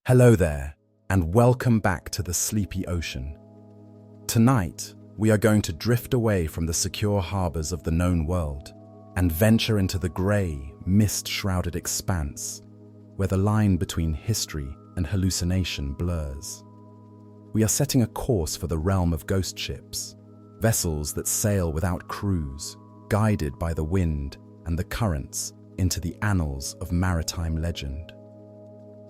Hello there, and welcome back to the sleepy ocean. Tonight, we are going to drift away from the secure harbors of the known world and venture into the grey, mist-shrouded expanse, where the line between history and hallucination blurs. We are setting a course for the realm of ghost ships, vessels that sail without crews, guided by the wind and the currents into the annals of maritime legend.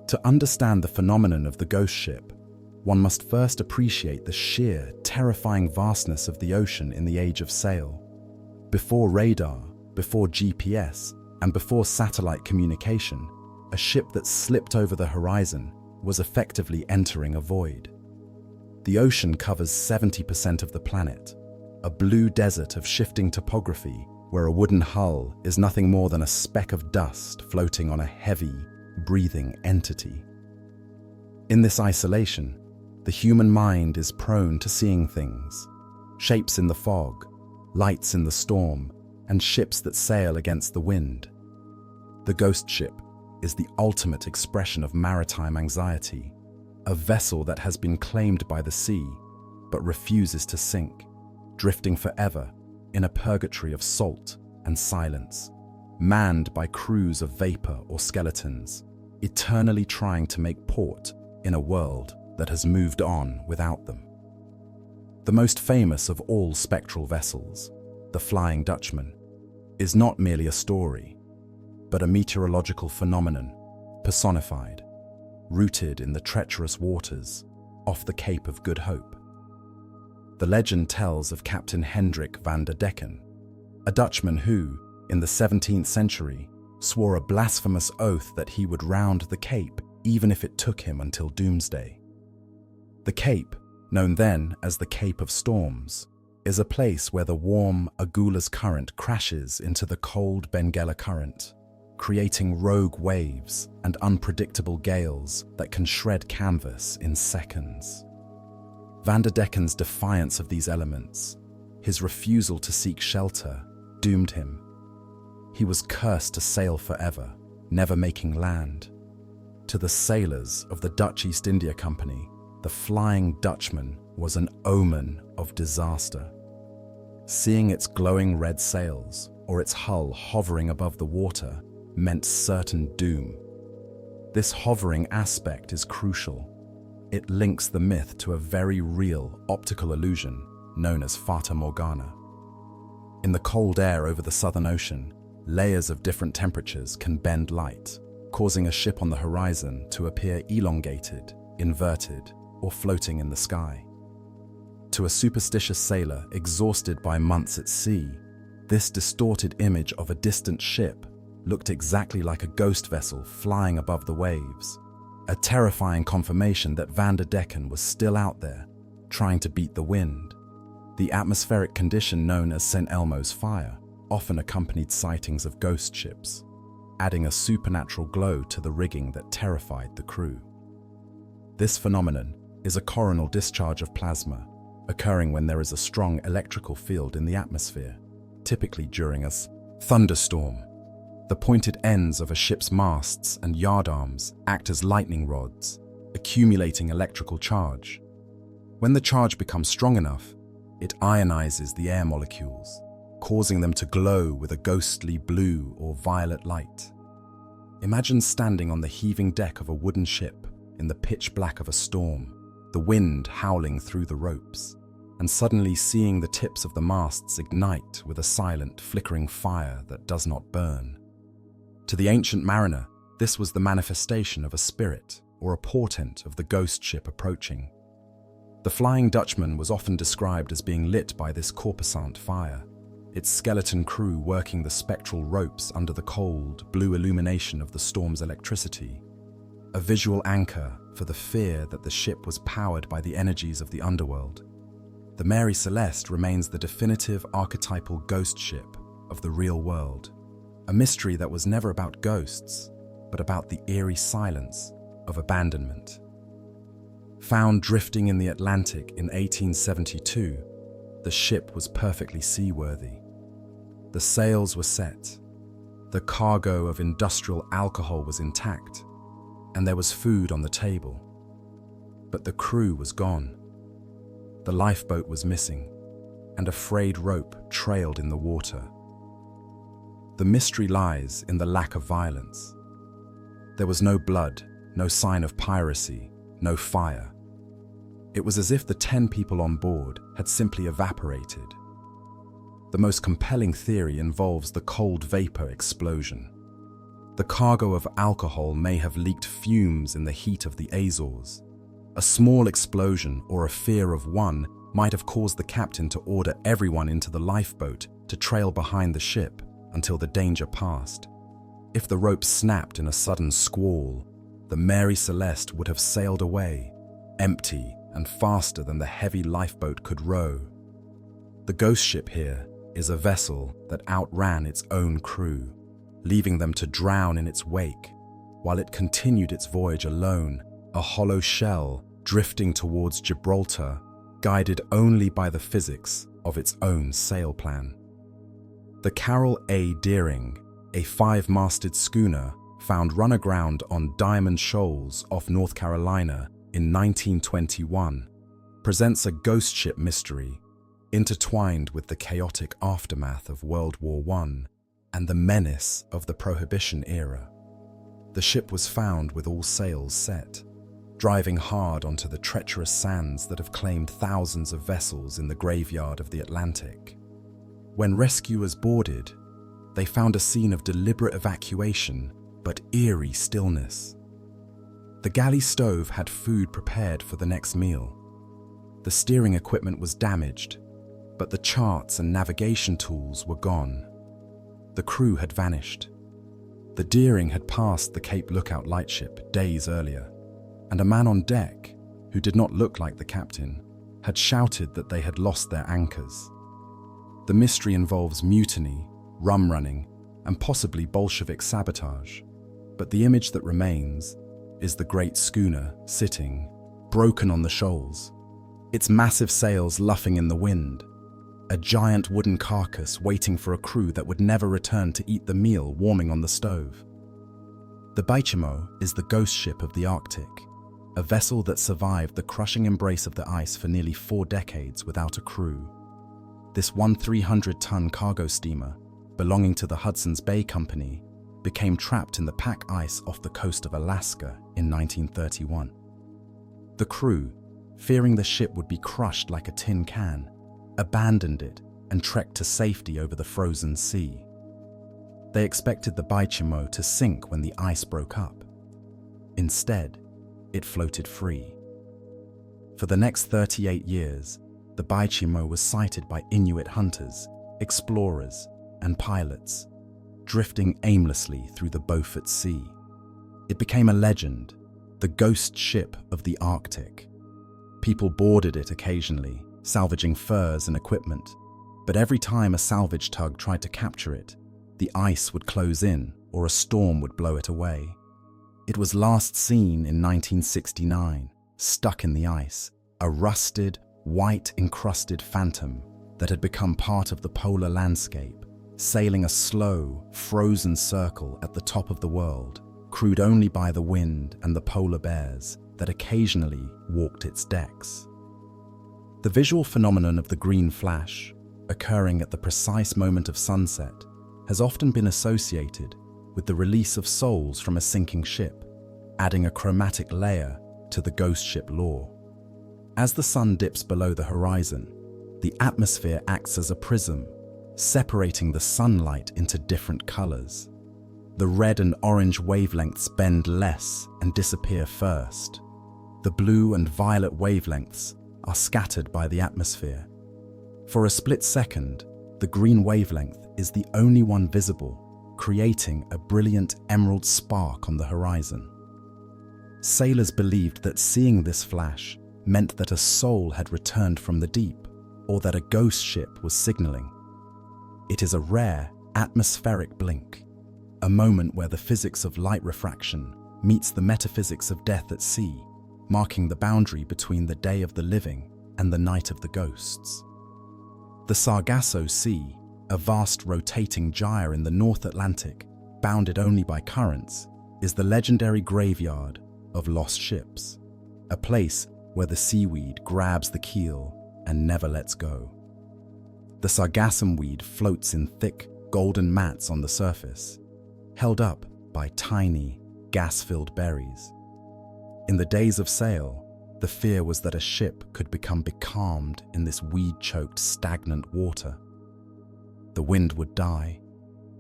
To understand the phenomenon of the ghost ship, one must first appreciate the sheer, terrifying vastness of the ocean in the age of sail. Before radar, before GPS, and before satellite communication, a ship that slipped over the horizon was effectively entering a void. The ocean covers 70% of the planet, a blue desert of shifting topography where a wooden hull is nothing more than a speck of dust floating on a heavy, breathing entity. In this isolation, the human mind is prone to seeing things, shapes in the fog, lights in the storm, and ships that sail against the wind. The ghost ship is the ultimate expression of maritime anxiety, a vessel that has been claimed by the sea, but refuses to sink, drifting forever in a purgatory of salt and silence, manned by crews of vapor or skeletons, eternally trying to make port in a world that has moved on without them. The most famous of all spectral vessels, the Flying Dutchman, is not merely a story, but a meteorological phenomenon, personified, rooted in the treacherous waters off the Cape of Good Hope. The legend tells of Captain Hendrik van der Decken, a Dutchman who, in the 17th century, swore a blasphemous oath that he would round the Cape even if it took him until doomsday. The Cape, known then as the Cape of Storms, is a place where the warm Agulhas current crashes into the cold Benguela current, creating rogue waves and unpredictable gales that can shred canvas in seconds. Van der Decken's defiance of these elements, his refusal to seek shelter, doomed him. He was cursed to sail forever, never making land. To the sailors of the Dutch East India Company, the Flying Dutchman was an omen of disaster. Seeing its glowing red sails or its hull hovering above the water meant certain doom. This hovering aspect is crucial. It links the myth to a very real optical illusion known as Fata Morgana. In the cold air over the Southern Ocean, layers of different temperatures can bend light, causing a ship on the horizon to appear elongated, inverted, or floating in the sky. To a superstitious sailor exhausted by months at sea, this distorted image of a distant ship looked exactly like a ghost vessel flying above the waves, a terrifying confirmation that Van der Decken was still out there, trying to beat the wind. The atmospheric condition known as St. Elmo's fire often accompanied sightings of ghost ships, adding a supernatural glow to the rigging that terrified the crew. This phenomenon is a coronal discharge of plasma, occurring when there is a strong electrical field in the atmosphere, typically during a thunderstorm. The pointed ends of a ship's masts and yardarms act as lightning rods, accumulating electrical charge. When the charge becomes strong enough, it ionizes the air molecules, causing them to glow with a ghostly blue or violet light. Imagine standing on the heaving deck of a wooden ship in the pitch black of a storm, the wind howling through the ropes, and suddenly seeing the tips of the masts ignite with a silent, flickering fire that does not burn. To the ancient mariner, this was the manifestation of a spirit or a portent of the ghost ship approaching. The Flying Dutchman was often described as being lit by this corpuscent fire, its skeleton crew working the spectral ropes under the cold, blue illumination of the storm's electricity, a visual anchor for the fear that the ship was powered by the energies of the underworld. The Mary Celeste remains the definitive archetypal ghost ship of the real world, a mystery that was never about ghosts, but about the eerie silence of abandonment. Found drifting in the Atlantic in 1872, the ship was perfectly seaworthy. The sails were set, the cargo of industrial alcohol was intact, and there was food on the table. But the crew was gone. The lifeboat was missing, and a frayed rope trailed in the water. The mystery lies in the lack of violence. There was no blood, no sign of piracy, no fire. It was as if the 10 people on board had simply evaporated. The most compelling theory involves the cold vapor explosion. The cargo of alcohol may have leaked fumes in the heat of the Azores. A small explosion or a fear of one might have caused the captain to order everyone into the lifeboat to trail behind the ship until the danger passed. If the rope snapped in a sudden squall, the Mary Celeste would have sailed away, empty and faster than the heavy lifeboat could row. The ghost ship here is a vessel that outran its own crew, leaving them to drown in its wake, while it continued its voyage alone, a hollow shell drifting towards Gibraltar, guided only by the physics of its own sail plan. The Carroll A. Deering, a 5-masted schooner found run aground on Diamond Shoals off North Carolina in 1921, presents a ghost ship mystery intertwined with the chaotic aftermath of World War I and the menace of the Prohibition era. The ship was found with all sails set, driving hard onto the treacherous sands that have claimed thousands of vessels in the graveyard of the Atlantic. When rescuers boarded, they found a scene of deliberate evacuation but eerie stillness. The galley stove had food prepared for the next meal. The steering equipment was damaged, but the charts and navigation tools were gone. The crew had vanished. The Deering had passed the Cape Lookout lightship days earlier, and a man on deck, who did not look like the captain, had shouted that they had lost their anchors. The mystery involves mutiny, rum running, and possibly Bolshevik sabotage, but the image that remains is the great schooner sitting, broken on the shoals, its massive sails luffing in the wind, a giant wooden carcass waiting for a crew that would never return to eat the meal warming on the stove. The Baichimo is the ghost ship of the Arctic, a vessel that survived the crushing embrace of the ice for nearly 4 decades without a crew. This 300-ton cargo steamer, belonging to the Hudson's Bay Company, became trapped in the pack ice off the coast of Alaska in 1931. The crew, fearing the ship would be crushed like a tin can, abandoned it and trekked to safety over the frozen sea. They expected the Baichimo to sink when the ice broke up. Instead, it floated free. For the next 38 years, the Baichimo was sighted by Inuit hunters, explorers, and pilots, drifting aimlessly through the Beaufort Sea. It became a legend, the ghost ship of the Arctic. People boarded it occasionally, salvaging furs and equipment, but every time a salvage tug tried to capture it, the ice would close in or a storm would blow it away. It was last seen in 1969, stuck in the ice, a rusted, white-encrusted phantom that had become part of the polar landscape, sailing a slow, frozen circle at the top of the world, crewed only by the wind and the polar bears that occasionally walked its decks. The visual phenomenon of the green flash, occurring at the precise moment of sunset, has often been associated with the release of souls from a sinking ship, adding a chromatic layer to the ghost ship lore. As the sun dips below the horizon, the atmosphere acts as a prism, separating the sunlight into different colors. The red and orange wavelengths bend less and disappear first. The blue and violet wavelengths are scattered by the atmosphere. For a split second, the green wavelength is the only one visible, creating a brilliant emerald spark on the horizon. Sailors believed that seeing this flash meant that a soul had returned from the deep, or that a ghost ship was signaling. It is a rare, atmospheric blink, a moment where the physics of light refraction meets the metaphysics of death at sea, marking the boundary between the day of the living and the night of the ghosts. The Sargasso Sea, a vast rotating gyre in the North Atlantic, bounded only by currents, is the legendary graveyard of lost ships, a place where the seaweed grabs the keel and never lets go. The sargassum weed floats in thick, golden mats on the surface, held up by tiny, gas-filled berries. In the days of sail, the fear was that a ship could become becalmed in this weed-choked, stagnant water. The wind would die,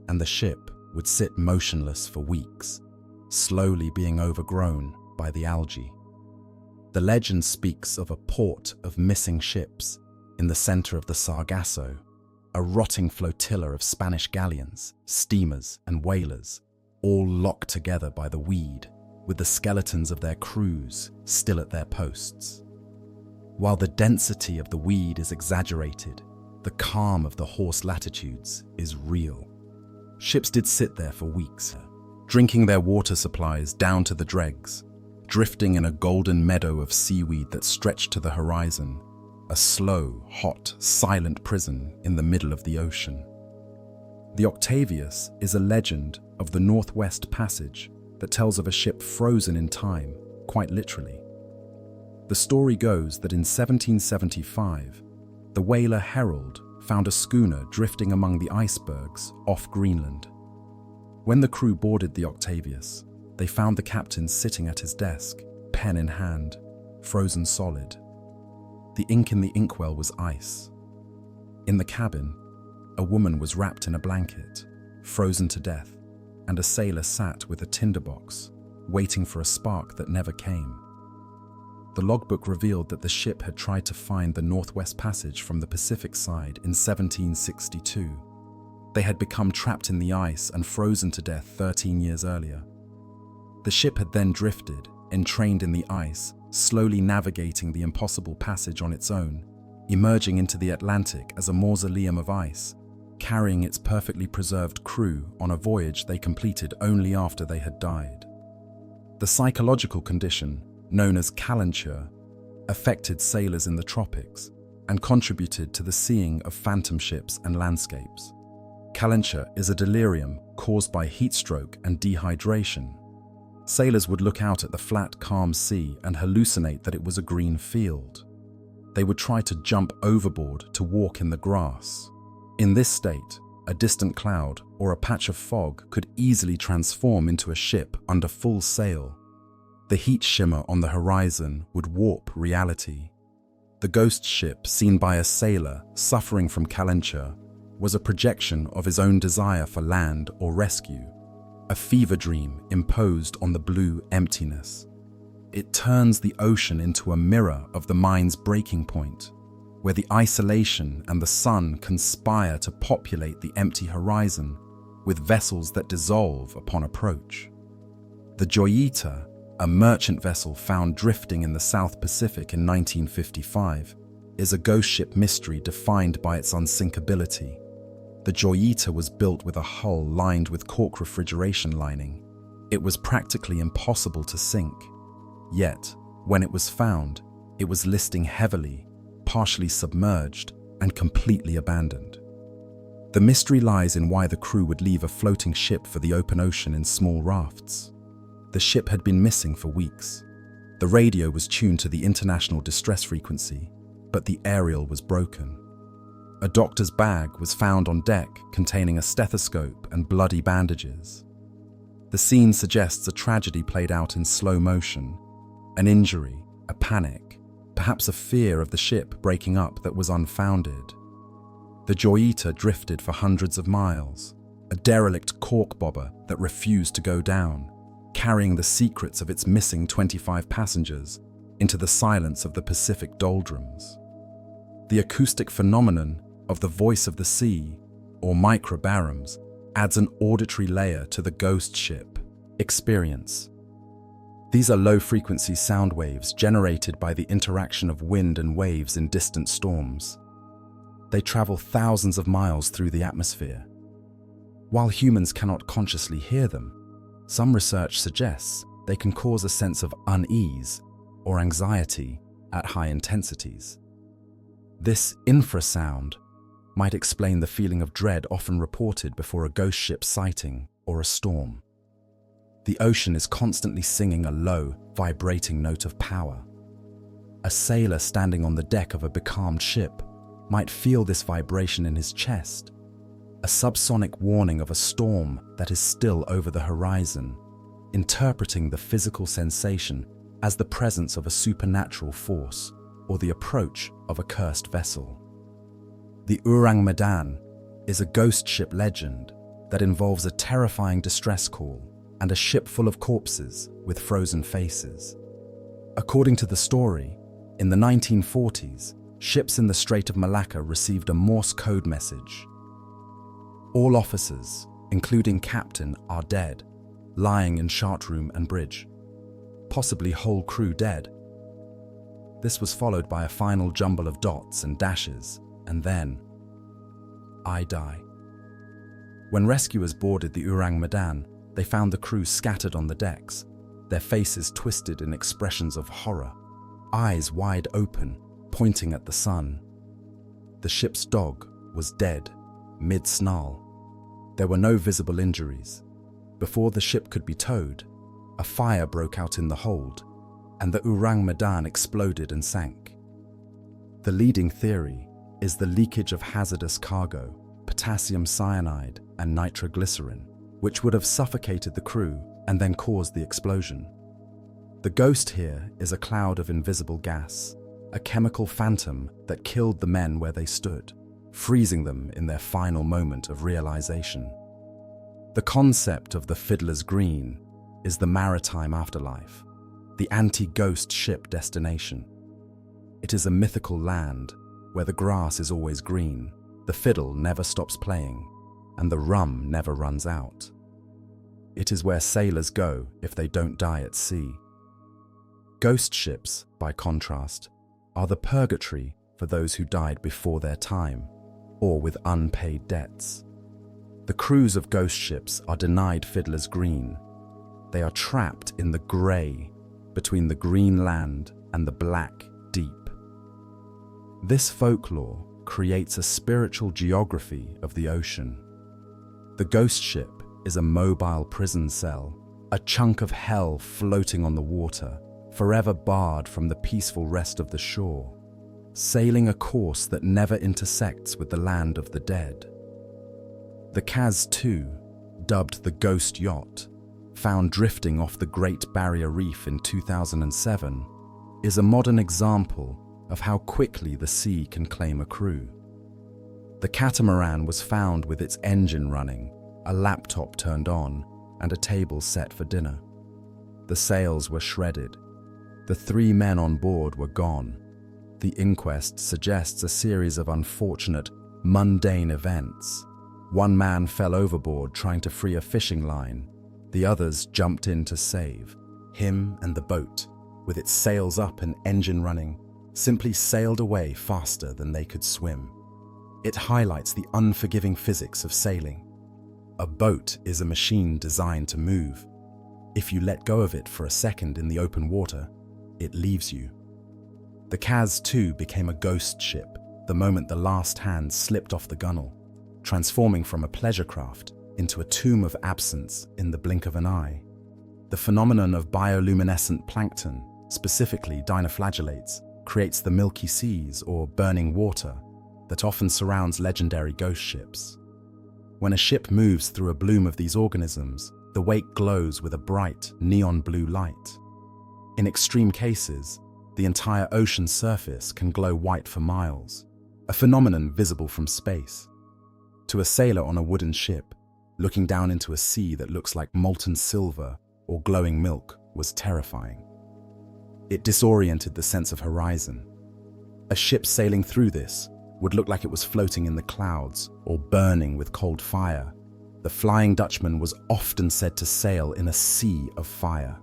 and the ship would sit motionless for weeks, slowly being overgrown by the algae. The legend speaks of a port of missing ships in the center of the Sargasso, a rotting flotilla of Spanish galleons, steamers, and whalers, all locked together by the weed, with the skeletons of their crews still at their posts. While the density of the weed is exaggerated, the calm of the Horse latitudes is real. Ships did sit there for weeks, drinking their water supplies down to the dregs, drifting in a golden meadow of seaweed that stretched to the horizon, a slow, hot, silent prison in the middle of the ocean. The Octavius is a legend of the Northwest Passage that tells of a ship frozen in time, quite literally. The story goes that in 1775, the whaler Herald found a schooner drifting among the icebergs off Greenland. When the crew boarded the Octavius, they found the captain sitting at his desk, pen in hand, frozen solid. The ink in the inkwell was ice. In the cabin, a woman was wrapped in a blanket, frozen to death, and a sailor sat with a tinderbox, waiting for a spark that never came. The logbook revealed that the ship had tried to find the Northwest Passage from the Pacific side in 1762. They had become trapped in the ice and frozen to death 13 years earlier. The ship had then drifted, entrained in the ice, slowly navigating the impossible passage on its own, emerging into the Atlantic as a mausoleum of ice, carrying its perfectly preserved crew on a voyage they completed only after they had died. The psychological condition, known as calenture, affected sailors in the tropics and contributed to the seeing of phantom ships and landscapes. Calenture is a delirium caused by heat stroke and dehydration. Sailors would look out at the flat, calm sea and hallucinate that it was a green field. They would try to jump overboard to walk in the grass. In this state, a distant cloud or a patch of fog could easily transform into a ship under full sail. The heat shimmer on the horizon would warp reality. The ghost ship seen by a sailor suffering from calenture was a projection of his own desire for land or rescue, a fever dream imposed on the blue emptiness. It turns the ocean into a mirror of the mind's breaking point, where the isolation and the sun conspire to populate the empty horizon with vessels that dissolve upon approach. The Joyita, a merchant vessel found drifting in the South Pacific in 1955, is a ghost ship mystery defined by its unsinkability. The Joyita was built with a hull lined with cork refrigeration lining. It was practically impossible to sink. Yet, when it was found, it was listing heavily, partially submerged, and completely abandoned. The mystery lies in why the crew would leave a floating ship for the open ocean in small rafts. The ship had been missing for weeks. The radio was tuned to the international distress frequency, but the aerial was broken. A doctor's bag was found on deck containing a stethoscope and bloody bandages. The scene suggests a tragedy played out in slow motion, an injury, a panic, perhaps a fear of the ship breaking up that was unfounded. The Joyita drifted for hundreds of miles, a derelict cork bobber that refused to go down, carrying the secrets of its missing 25 passengers into the silence of the Pacific doldrums. The acoustic phenomenon of the voice of the sea, or microbaroms, adds an auditory layer to the ghost ship experience. These are low-frequency sound waves generated by the interaction of wind and waves in distant storms. They travel thousands of miles through the atmosphere. While humans cannot consciously hear them, some research suggests they can cause a sense of unease or anxiety at high intensities. This infrasound might explain the feeling of dread often reported before a ghost ship sighting or a storm. The ocean is constantly singing a low, vibrating note of power. A sailor standing on the deck of a becalmed ship might feel this vibration in his chest, a subsonic warning of a storm that is still over the horizon, interpreting the physical sensation as the presence of a supernatural force or the approach of a cursed vessel. The Orang Medan is a ghost ship legend that involves a terrifying distress call and a ship full of corpses with frozen faces. According to the story, in the 1940s, ships in the Strait of Malacca received a Morse code message. All officers, including captain, are dead, lying in chart room and bridge. Possibly whole crew dead. This was followed by a final jumble of dots and dashes, and then, I die. When rescuers boarded the Orang Medan, they found the crew scattered on the decks, their faces twisted in expressions of horror, eyes wide open, pointing at the sun. The ship's dog was dead, mid-snarl. There were no visible injuries. Before the ship could be towed, a fire broke out in the hold, and the Orang Medan exploded and sank. The leading theory is the leakage of hazardous cargo, potassium cyanide and nitroglycerin, which would have suffocated the crew and then caused the explosion. The ghost here is a cloud of invisible gas, a chemical phantom that killed the men where they stood, freezing them in their final moment of realization. The concept of the Fiddler's Green is the maritime afterlife, the anti-ghost ship destination. It is a mythical land where the grass is always green, the fiddle never stops playing, and the rum never runs out. It is where sailors go if they don't die at sea. Ghost ships, by contrast, are the purgatory for those who died before their time, or with unpaid debts. The crews of ghost ships are denied Fiddler's Green. They are trapped in the grey, between the green land and the black deep. This folklore creates a spiritual geography of the ocean. The ghost ship is a mobile prison cell, a chunk of hell floating on the water, forever barred from the peaceful rest of the shore, sailing a course that never intersects with the land of the dead. The Kaz II, dubbed the Ghost Yacht, found drifting off the Great Barrier Reef in 2007, is a modern example of how quickly the sea can claim a crew. The catamaran was found with its engine running, a laptop turned on, and a table set for dinner. The sails were shredded. The 3 men on board were gone. The inquest suggests a series of unfortunate, mundane events. One man fell overboard trying to free a fishing line. The others jumped in to save. Him and the boat, with its sails up and engine running, simply sailed away faster than they could swim. It highlights the unforgiving physics of sailing. A boat is a machine designed to move. If you let go of it for a second in the open water, it leaves you. The Kaz II became a ghost ship the moment the last hand slipped off the gunwale, transforming from a pleasure craft into a tomb of absence in the blink of an eye. The phenomenon of bioluminescent plankton, specifically dinoflagellates, creates the milky seas or burning water that often surrounds legendary ghost ships. When a ship moves through a bloom of these organisms, the wake glows with a bright neon blue light. In extreme cases, the entire ocean surface can glow white for miles, a phenomenon visible from space. To a sailor on a wooden ship, looking down into a sea that looks like molten silver or glowing milk was terrifying. It disoriented the sense of horizon. A ship sailing through this would look like it was floating in the clouds or burning with cold fire. The Flying Dutchman was often said to sail in a sea of fire.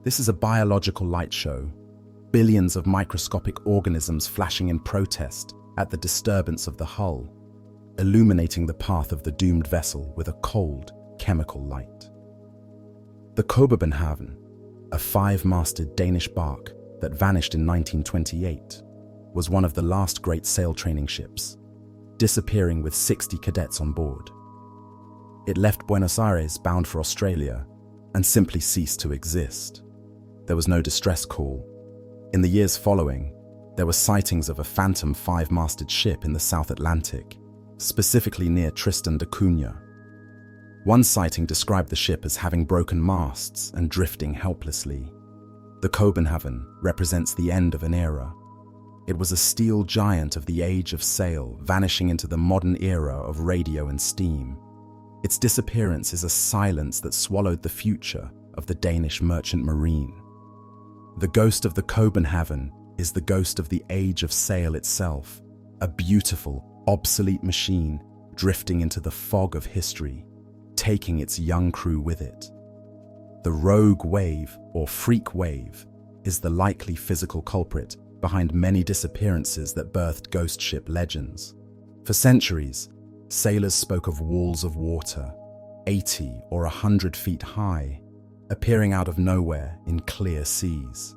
This is a biological light show, billions of microscopic organisms flashing in protest at the disturbance of the hull, illuminating the path of the doomed vessel with a cold, chemical light. The Koberbenhaven, a 5-masted Danish bark that vanished in 1928, was one of the last great sail training ships, disappearing with 60 cadets on board. It left Buenos Aires bound for Australia, and simply ceased to exist. There was no distress call. In the years following, there were sightings of a phantom 5-masted ship in the South Atlantic, specifically near Tristan da Cunha. One sighting described the ship as having broken masts and drifting helplessly. The Copenhagen represents the end of an era. It was a steel giant of the age of sail, vanishing into the modern era of radio and steam. Its disappearance is a silence that swallowed the future of the Danish merchant marine. The ghost of the Copenhagen is the ghost of the age of sail itself, a beautiful, obsolete machine drifting into the fog of history, taking its young crew with it. The rogue wave, or freak wave, is the likely physical culprit behind many disappearances that birthed ghost ship legends. For centuries, sailors spoke of walls of water, 80 or 100 feet high, appearing out of nowhere in clear seas.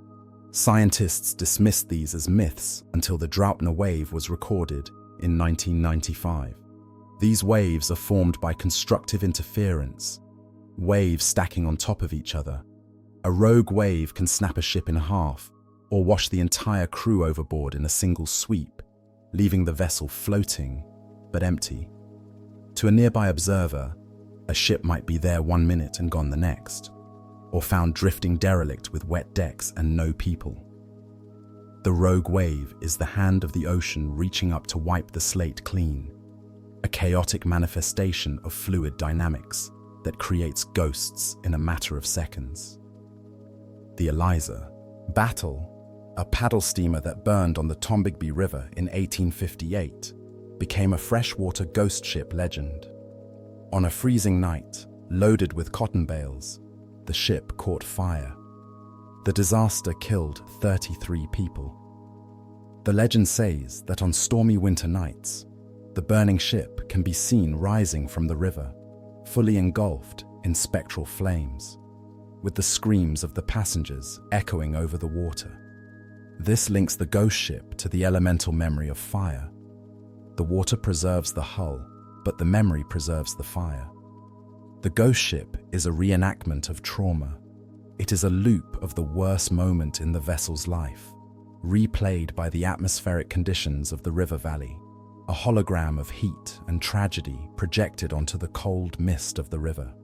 Scientists dismissed these as myths until the Draupner wave was recorded in 1995. These waves are formed by constructive interference, waves stacking on top of each other. A rogue wave can snap a ship in half or wash the entire crew overboard in a single sweep, leaving the vessel floating but empty. To a nearby observer, a ship might be there 1 minute and gone the next, or found drifting derelict with wet decks and no people. The rogue wave is the hand of the ocean reaching up to wipe the slate clean, a chaotic manifestation of fluid dynamics that creates ghosts in a matter of seconds. The Eliza Battle, a paddle steamer that burned on the Tombigbee River in 1858, became a freshwater ghost ship legend. On a freezing night, loaded with cotton bales, the ship caught fire. The disaster killed 33 people. The legend says that on stormy winter nights, the burning ship can be seen rising from the river, fully engulfed in spectral flames, with the screams of the passengers echoing over the water. This links the ghost ship to the elemental memory of fire. The water preserves the hull, but the memory preserves the fire. The ghost ship is a reenactment of trauma. It is a loop of the worst moment in the vessel's life, replayed by the atmospheric conditions of the river valley, a hologram of heat and tragedy projected onto the cold mist of the river.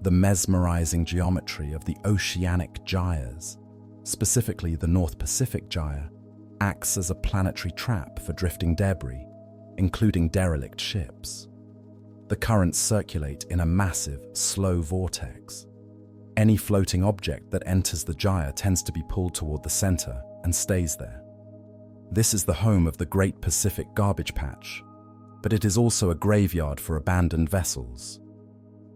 The mesmerizing geometry of the oceanic gyres, specifically the North Pacific gyre, acts as a planetary trap for drifting debris, including derelict ships. The currents circulate in a massive, slow vortex. Any floating object that enters the gyre tends to be pulled toward the center and stays there. This is the home of the Great Pacific Garbage Patch, but it is also a graveyard for abandoned vessels.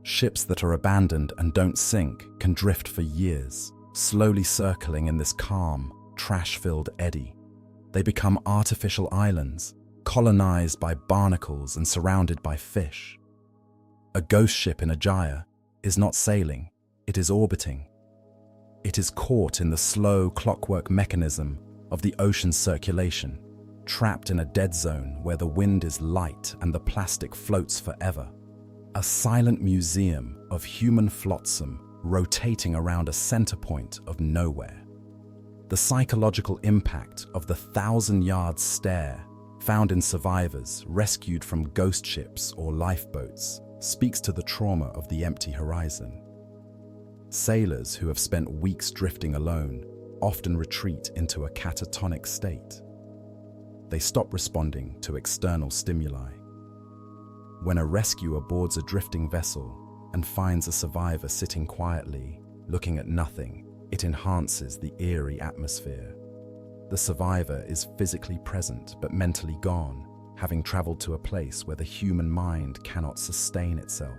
Ships that are abandoned and don't sink can drift for years, slowly circling in this calm, trash-filled eddy. They become artificial islands, colonized by barnacles and surrounded by fish. A ghost ship in a gyre is not sailing, it is orbiting. It is caught in the slow clockwork mechanism of the ocean's circulation, trapped in a dead zone where the wind is light and the plastic floats forever. A silent museum of human flotsam rotating around a center point of nowhere. The psychological impact of the 1,000-yard stare found in survivors rescued from ghost ships or lifeboats speaks to the trauma of the empty horizon. Sailors who have spent weeks drifting alone often retreat into a catatonic state. They stop responding to external stimuli. When a rescuer boards a drifting vessel and finds a survivor sitting quietly, looking at nothing, it enhances the eerie atmosphere. The survivor is physically present but mentally gone, having traveled to a place where the human mind cannot sustain itself.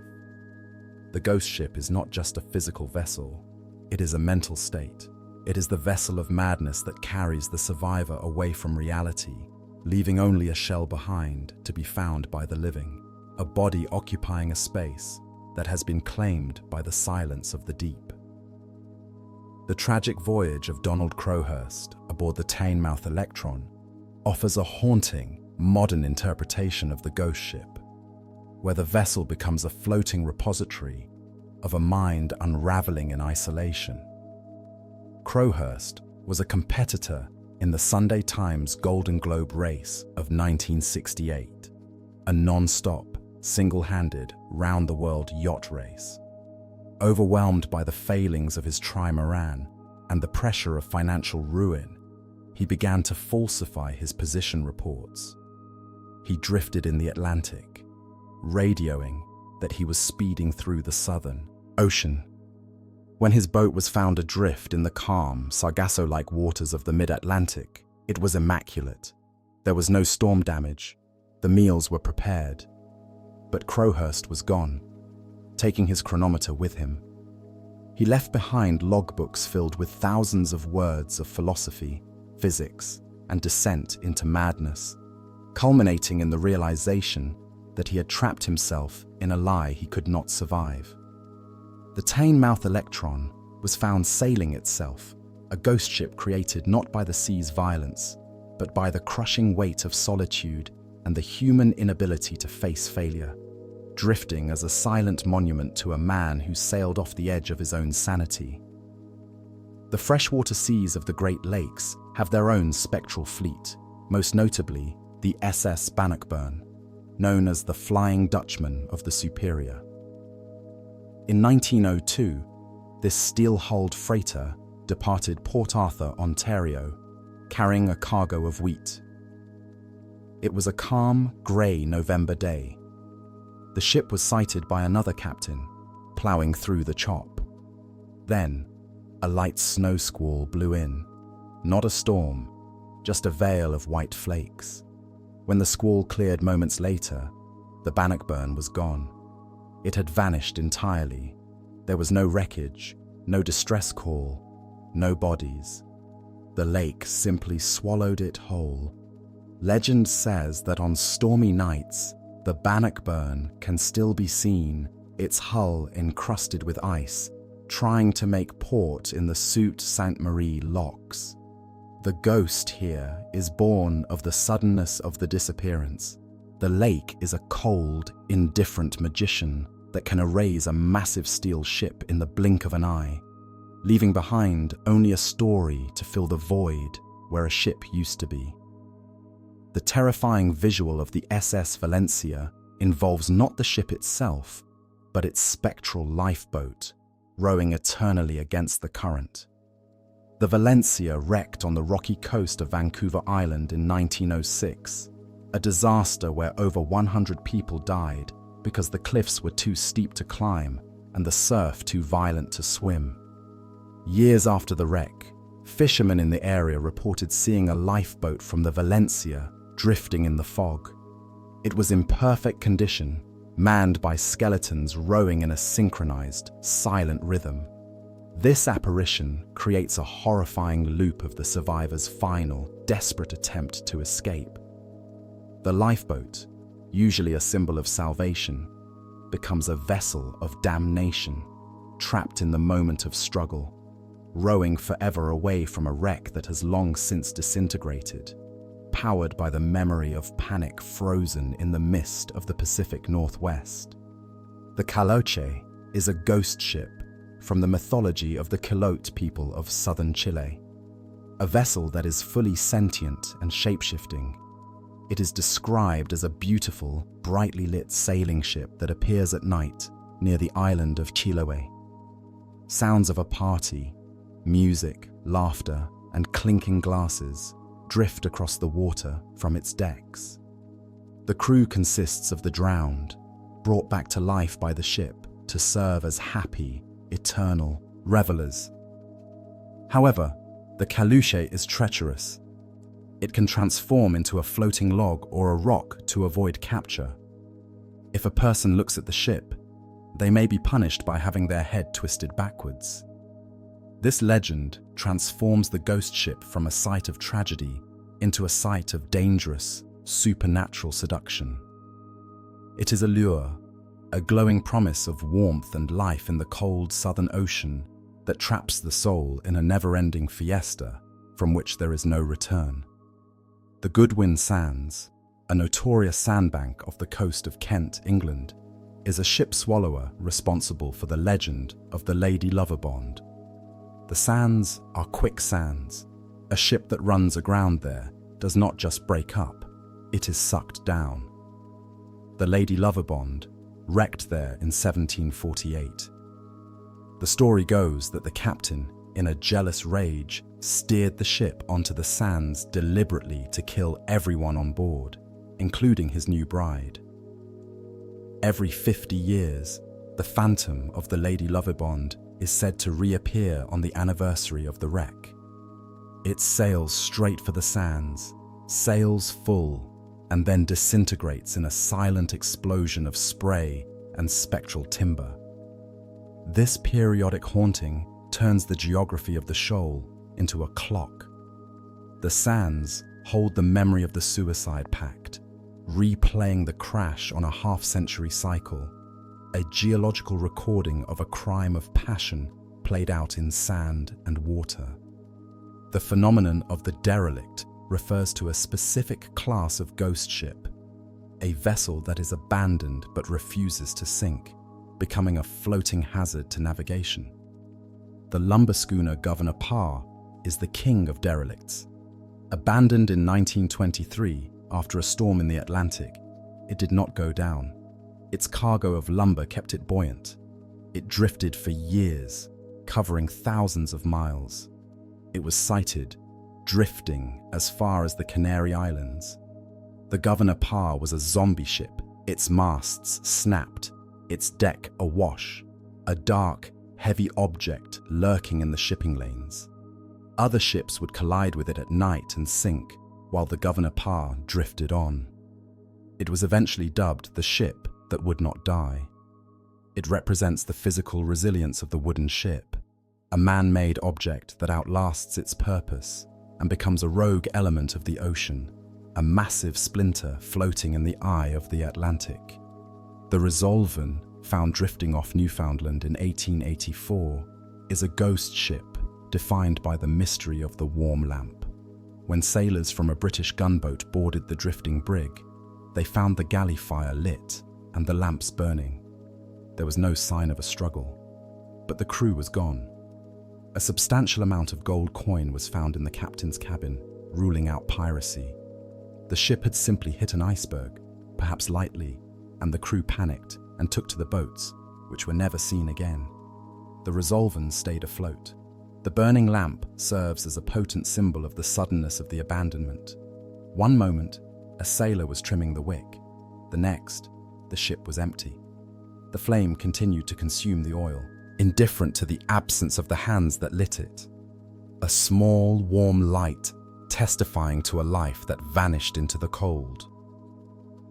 The ghost ship is not just a physical vessel, it is a mental state. It is the vessel of madness that carries the survivor away from reality, leaving only a shell behind to be found by the living, a body occupying a space that has been claimed by the silence of the deep. The tragic voyage of Donald Crowhurst aboard the Teignmouth Electron offers a haunting, modern interpretation of the ghost ship, where the vessel becomes a floating repository, of a mind unraveling in isolation. Crowhurst was a competitor in the Sunday Times Golden Globe race of 1968, a non-stop, single-handed, round-the-world yacht race. Overwhelmed by the failings of his trimaran and the pressure of financial ruin, he began to falsify his position reports. He drifted in the Atlantic, radioing that he was speeding through the Southern Ocean. When his boat was found adrift in the calm, Sargasso-like waters of the mid-Atlantic, it was immaculate. There was no storm damage. The meals were prepared. But Crowhurst was gone, taking his chronometer with him. He left behind logbooks filled with thousands of words of philosophy, physics, and descent into madness, culminating in the realization that he had trapped himself in a lie he could not survive. The Teignmouth Electron was found sailing itself, a ghost ship created not by the sea's violence, but by the crushing weight of solitude and the human inability to face failure, drifting as a silent monument to a man who sailed off the edge of his own sanity. The freshwater seas of the Great Lakes have their own spectral fleet, most notably the SS Bannockburn, known as the Flying Dutchman of the Superior. In 1902, this steel-hulled freighter departed Port Arthur, Ontario, carrying a cargo of wheat. It was a calm, grey November day. The ship was sighted by another captain, ploughing through the chop. Then, a light snow squall blew in. Not a storm, just a veil of white flakes. When the squall cleared moments later, the Bannockburn was gone. It had vanished entirely. There was no wreckage, no distress call, no bodies. The lake simply swallowed it whole. Legend says that on stormy nights, the Bannockburn can still be seen, its hull encrusted with ice, trying to make port in the Sault Ste. Marie locks. The ghost here is born of the suddenness of the disappearance. The lake is a cold, indifferent magician that can erase a massive steel ship in the blink of an eye, leaving behind only a story to fill the void where a ship used to be. The terrifying visual of the SS Valencia involves not the ship itself, but its spectral lifeboat, rowing eternally against the current. The Valencia wrecked on the rocky coast of Vancouver Island in 1906, a disaster where over 100 people died because the cliffs were too steep to climb and the surf too violent to swim. Years after the wreck, fishermen in the area reported seeing a lifeboat from the Valencia drifting in the fog. It was in perfect condition, manned by skeletons rowing in a synchronized, silent rhythm. This apparition creates a horrifying loop of the survivors' final, desperate attempt to escape. The lifeboat, usually a symbol of salvation, becomes a vessel of damnation, trapped in the moment of struggle, rowing forever away from a wreck that has long since disintegrated, powered by the memory of panic frozen in the mist of the Pacific Northwest. The Caloche is a ghost ship from the mythology of the Quilote people of southern Chile, a vessel that is fully sentient and shape-shifting. It is described as a beautiful, brightly lit sailing ship that appears at night near the island of Chiloé. Sounds of a party, music, laughter, and clinking glasses drift across the water from its decks. The crew consists of the drowned, brought back to life by the ship to serve as happy, eternal revelers. However, the Caloche is treacherous. It can transform into a floating log or a rock to avoid capture. If a person looks at the ship, they may be punished by having their head twisted backwards. This legend transforms the ghost ship from a site of tragedy into a site of dangerous, supernatural seduction. It is a lure, a glowing promise of warmth and life in the cold southern ocean that traps the soul in a never-ending fiesta from which there is no return. The Goodwin Sands, a notorious sandbank off the coast of Kent, England, is a ship swallower responsible for the legend of the Lady Loverbond. The sands are quicksands. A ship that runs aground there does not just break up, it is sucked down. The Lady Loverbond wrecked there in 1748. The story goes that the captain, in a jealous rage, steered the ship onto the sands deliberately to kill everyone on board, including his new bride. Every 50 years, the phantom of the Lady Loverbond is said to reappear on the anniversary of the wreck. It sails straight for the sands, sails full, and then disintegrates in a silent explosion of spray and spectral timber. This periodic haunting turns the geography of the shoal into a clock. The sands hold the memory of the suicide pact, replaying the crash on a half-century cycle, a geological recording of a crime of passion played out in sand and water. The phenomenon of the derelict refers to a specific class of ghost ship, a vessel that is abandoned but refuses to sink, becoming a floating hazard to navigation. The lumber schooner Governor Parr is the king of derelicts. Abandoned in 1923 after a storm in the Atlantic, it did not go down. Its cargo of lumber kept it buoyant. It drifted for years, covering thousands of miles. It was sighted, drifting as far as the Canary Islands. The Governor Parr was a zombie ship, its masts snapped, its deck awash, a dark, heavy object lurking in the shipping lanes. Other ships would collide with it at night and sink, while the Governor Parr drifted on. It was eventually dubbed the ship that would not die. It represents the physical resilience of the wooden ship, a man-made object that outlasts its purpose and becomes a rogue element of the ocean, a massive splinter floating in the eye of the Atlantic. The Resolven, found drifting off Newfoundland in 1884, is a ghost ship defined by the mystery of the warm lamp. When sailors from a British gunboat boarded the drifting brig, they found the galley fire lit and the lamps burning. There was no sign of a struggle, but the crew was gone. A substantial amount of gold coin was found in the captain's cabin, ruling out piracy. The ship had simply hit an iceberg, perhaps lightly, and the crew panicked and took to the boats, which were never seen again. The Resolven stayed afloat. The burning lamp serves as a potent symbol of the suddenness of the abandonment. One moment, a sailor was trimming the wick. The next, the ship was empty. The flame continued to consume the oil, indifferent to the absence of the hands that lit it. A small, warm light, testifying to a life that vanished into the cold.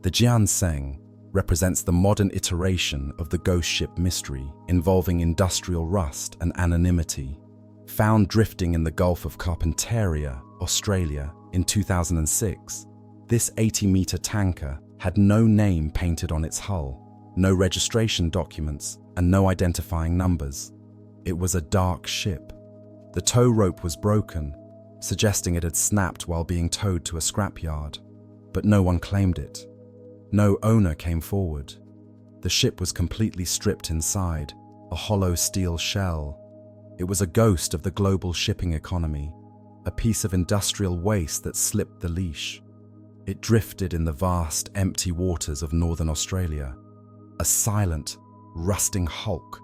The Jianseng represents the modern iteration of the ghost ship mystery, involving industrial rust and anonymity. Found drifting in the Gulf of Carpentaria, Australia, in 2006, this 80-meter tanker had no name painted on its hull, no registration documents, and no identifying numbers. It was a dark ship. The tow rope was broken, suggesting it had snapped while being towed to a scrapyard, but no one claimed it. No owner came forward. The ship was completely stripped inside, a hollow steel shell. It was a ghost of the global shipping economy, a piece of industrial waste that slipped the leash. It drifted in the vast, empty waters of northern Australia, a silent, rusting hulk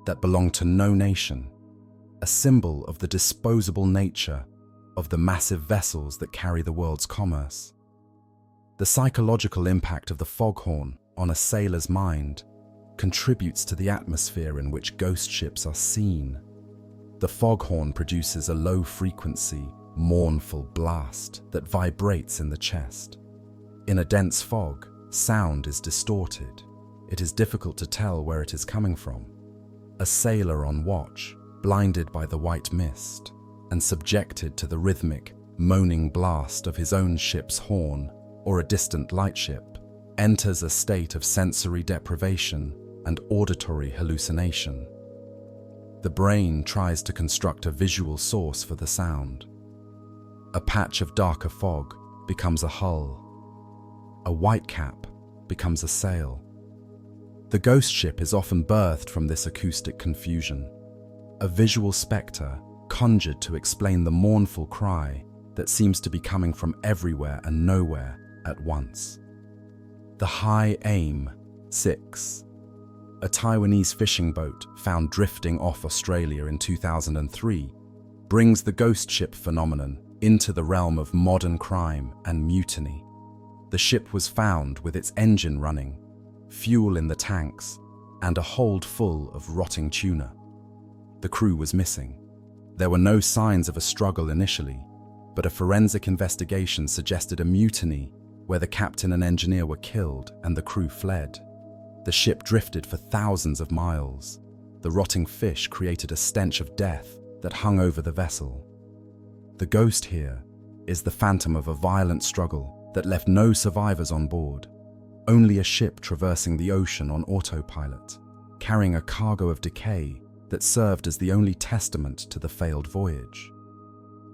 that belonged to no nation, a symbol of the disposable nature of the massive vessels that carry the world's commerce. The psychological impact of the foghorn on a sailor's mind contributes to the atmosphere in which ghost ships are seen. The foghorn produces a low-frequency, mournful blast that vibrates in the chest. In a dense fog, sound is distorted. It is difficult to tell where it is coming from. A sailor on watch, blinded by the white mist, and subjected to the rhythmic, moaning blast of his own ship's horn or a distant lightship, enters a state of sensory deprivation and auditory hallucination. The brain tries to construct a visual source for the sound. A patch of darker fog becomes a hull. A white cap becomes a sail. The ghost ship is often birthed from this acoustic confusion, a visual spectre conjured to explain the mournful cry that seems to be coming from everywhere and nowhere at once. The High Aim 6, a Taiwanese fishing boat found drifting off Australia in 2003, brings the ghost ship phenomenon into the realm of modern crime and mutiny. The ship was found with its engine running, fuel in the tanks, and a hold full of rotting tuna. The crew was missing. There were no signs of a struggle initially, but a forensic investigation suggested a mutiny where the captain and engineer were killed and the crew fled. The ship drifted for thousands of miles. The rotting fish created a stench of death that hung over the vessel. The ghost here is the phantom of a violent struggle that left no survivors on board, only a ship traversing the ocean on autopilot, carrying a cargo of decay that served as the only testament to the failed voyage.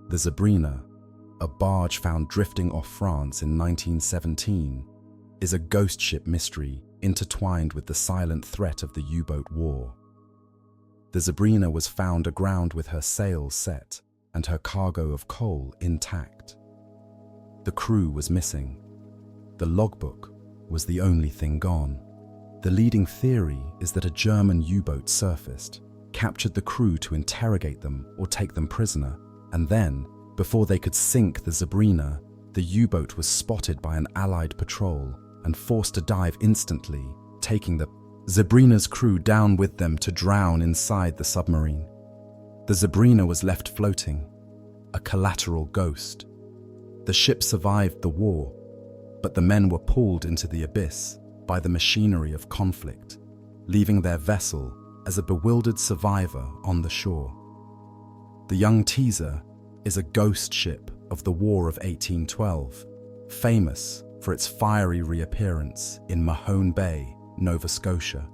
The Zebrina, a barge found drifting off France in 1917, is a ghost ship mystery intertwined with the silent threat of the U-boat war. The Zebrina was found aground with her sails set and her cargo of coal intact. The crew was missing. The logbook was the only thing gone. The leading theory is that a German U-boat surfaced, captured the crew to interrogate them or take them prisoner, and then, before they could sink the Zebrina, the U-boat was spotted by an Allied patrol and forced to dive instantly, taking the Zebrina's crew down with them to drown inside the submarine. The Zebrina was left floating, a collateral ghost. The ship survived the war, but the men were pulled into the abyss by the machinery of conflict, leaving their vessel as a bewildered survivor on the shore. The young Teaser is a ghost ship of the War of 1812, famous for its fiery reappearance in Mahone Bay, Nova Scotia.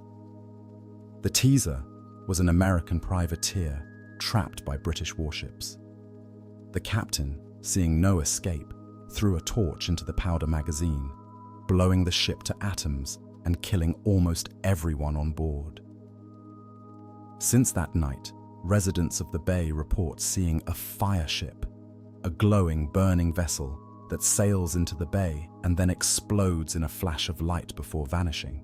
The Teaser was an American privateer trapped by British warships. The captain, seeing no escape, threw a torch into the powder magazine, blowing the ship to atoms and killing almost everyone on board. Since that night, residents of the bay report seeing a fire ship, a glowing, burning vessel that sails into the bay and then explodes in a flash of light before vanishing.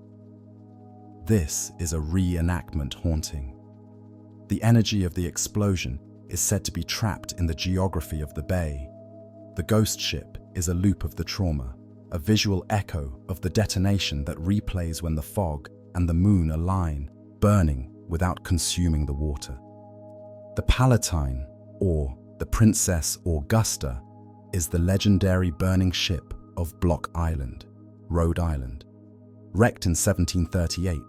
This is a reenactment haunting. The energy of the explosion is said to be trapped in the geography of the bay. The ghost ship is a loop of the trauma, a visual echo of the detonation that replays when the fog and the moon align, burning without consuming the water. The Palatine, or the Princess Augusta, is the legendary burning ship of Block Island, Rhode Island. Wrecked in 1738,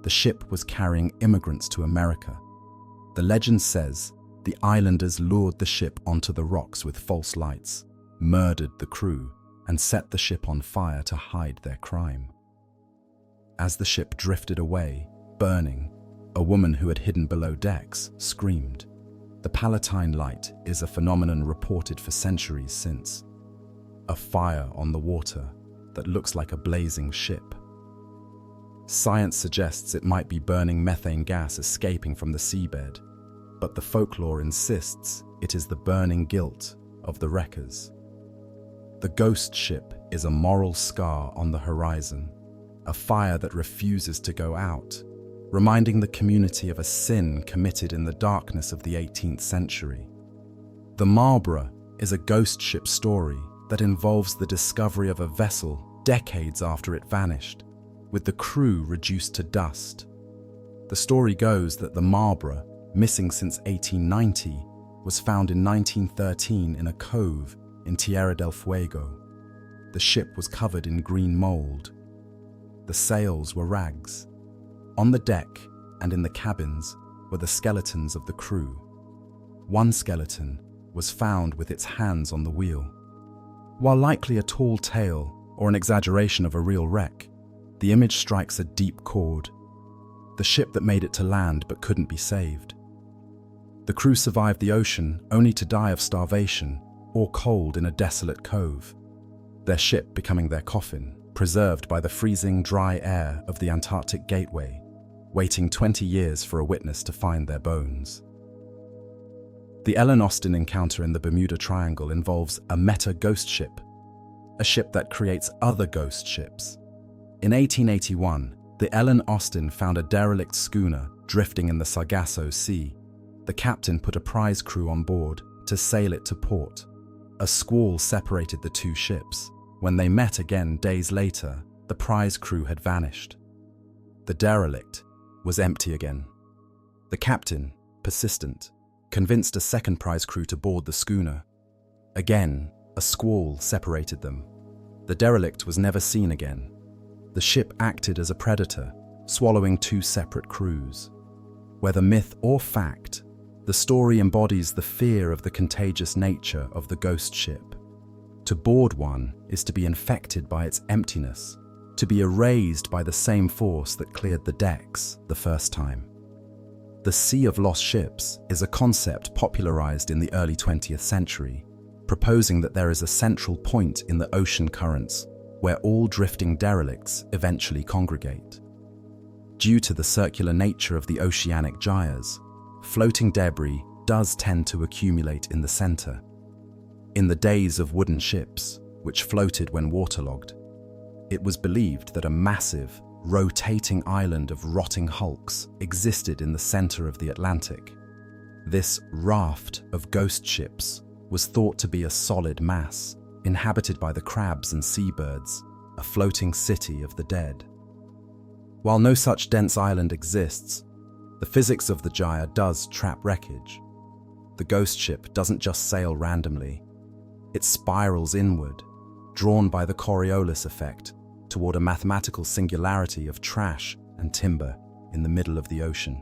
the ship was carrying immigrants to America. The legend says the islanders lured the ship onto the rocks with false lights, murdered the crew, and set the ship on fire to hide their crime. As the ship drifted away, burning, a woman who had hidden below decks screamed. The Palatine Light is a phenomenon reported for centuries since. A fire on the water that looks like a blazing ship. Science suggests it might be burning methane gas escaping from the seabed, but the folklore insists it is the burning guilt of the wreckers. The ghost ship is a moral scar on the horizon, a fire that refuses to go out, reminding the community of a sin committed in the darkness of the 18th century. The Marlborough is a ghost ship story that involves the discovery of a vessel decades after it vanished, with the crew reduced to dust. The story goes that the Marlborough, missing since 1890, was found in 1913 in a cove in Tierra del Fuego. The ship was covered in green mold. The sails were rags. On the deck and in the cabins were the skeletons of the crew. One skeleton was found with its hands on the wheel. While likely a tall tale or an exaggeration of a real wreck, the image strikes a deep chord. The ship that made it to land but couldn't be saved. The crew survived the ocean only to die of starvation or cold in a desolate cove, their ship becoming their coffin. preserved by the freezing, dry air of the Antarctic Gateway, waiting 20 years for a witness to find their bones. The Ellen Austin encounter in the Bermuda Triangle involves a meta-ghost ship, a ship that creates other ghost ships. In 1881, the Ellen Austin found a derelict schooner drifting in the Sargasso Sea. The captain put a prize crew on board to sail it to port. A squall separated the two ships. When they met again days later, the prize crew had vanished. The derelict was empty again. The captain, persistent, convinced a second prize crew to board the schooner. Again, a squall separated them. The derelict was never seen again. The ship acted as a predator, swallowing two separate crews. Whether myth or fact, the story embodies the fear of the contagious nature of the ghost ship. To board one is to be infected by its emptiness, to be erased by the same force that cleared the decks the first time. The Sea of Lost Ships is a concept popularized in the early 20th century, proposing that there is a central point in the ocean currents where all drifting derelicts eventually congregate. Due to the circular nature of the oceanic gyres, floating debris does tend to accumulate in the center. In the days of wooden ships, which floated when waterlogged, it was believed that a massive, rotating island of rotting hulks existed in the center of the Atlantic. This raft of ghost ships was thought to be a solid mass, inhabited by the crabs and seabirds, a floating city of the dead. While no such dense island exists, the physics of the gyre does trap wreckage. The ghost ship doesn't just sail randomly. It spirals inward, drawn by the Coriolis effect, toward a mathematical singularity of trash and timber in the middle of the ocean.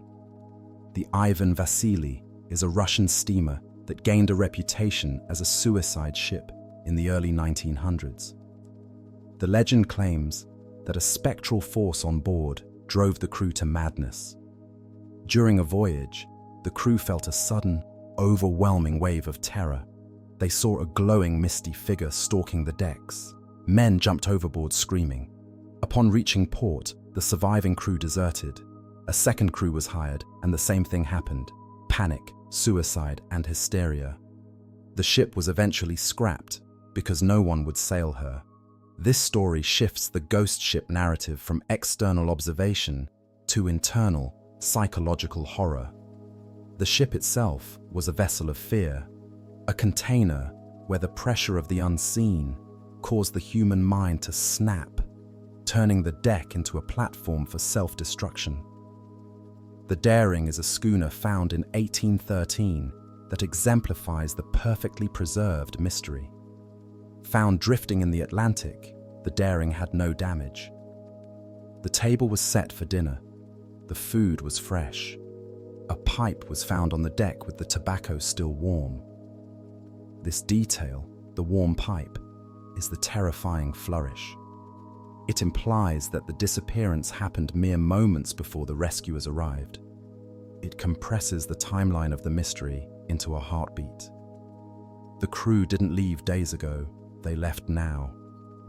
The Ivan Vasily is a Russian steamer that gained a reputation as a suicide ship in the early 1900s. The legend claims that a spectral force on board drove the crew to madness. During a voyage, the crew felt a sudden, overwhelming wave of terror. They saw a glowing, misty figure stalking the decks. Men jumped overboard screaming. Upon reaching port, the surviving crew deserted. A second crew was hired, and the same thing happened. Panic, suicide, and hysteria. The ship was eventually scrapped because no one would sail her. This story shifts the ghost ship narrative from external observation to internal, psychological horror. The ship itself was a vessel of fear, a container where the pressure of the unseen caused the human mind to snap, turning the deck into a platform for self-destruction. The Daring is a schooner found in 1813 that exemplifies the perfectly preserved mystery. Found drifting in the Atlantic, the Daring had no damage. The table was set for dinner. The food was fresh. A pipe was found on the deck with the tobacco still warm. This detail, the warm pipe, is the terrifying flourish. It implies that the disappearance happened mere moments before the rescuers arrived. It compresses the timeline of the mystery into a heartbeat. The crew didn't leave days ago, they left now.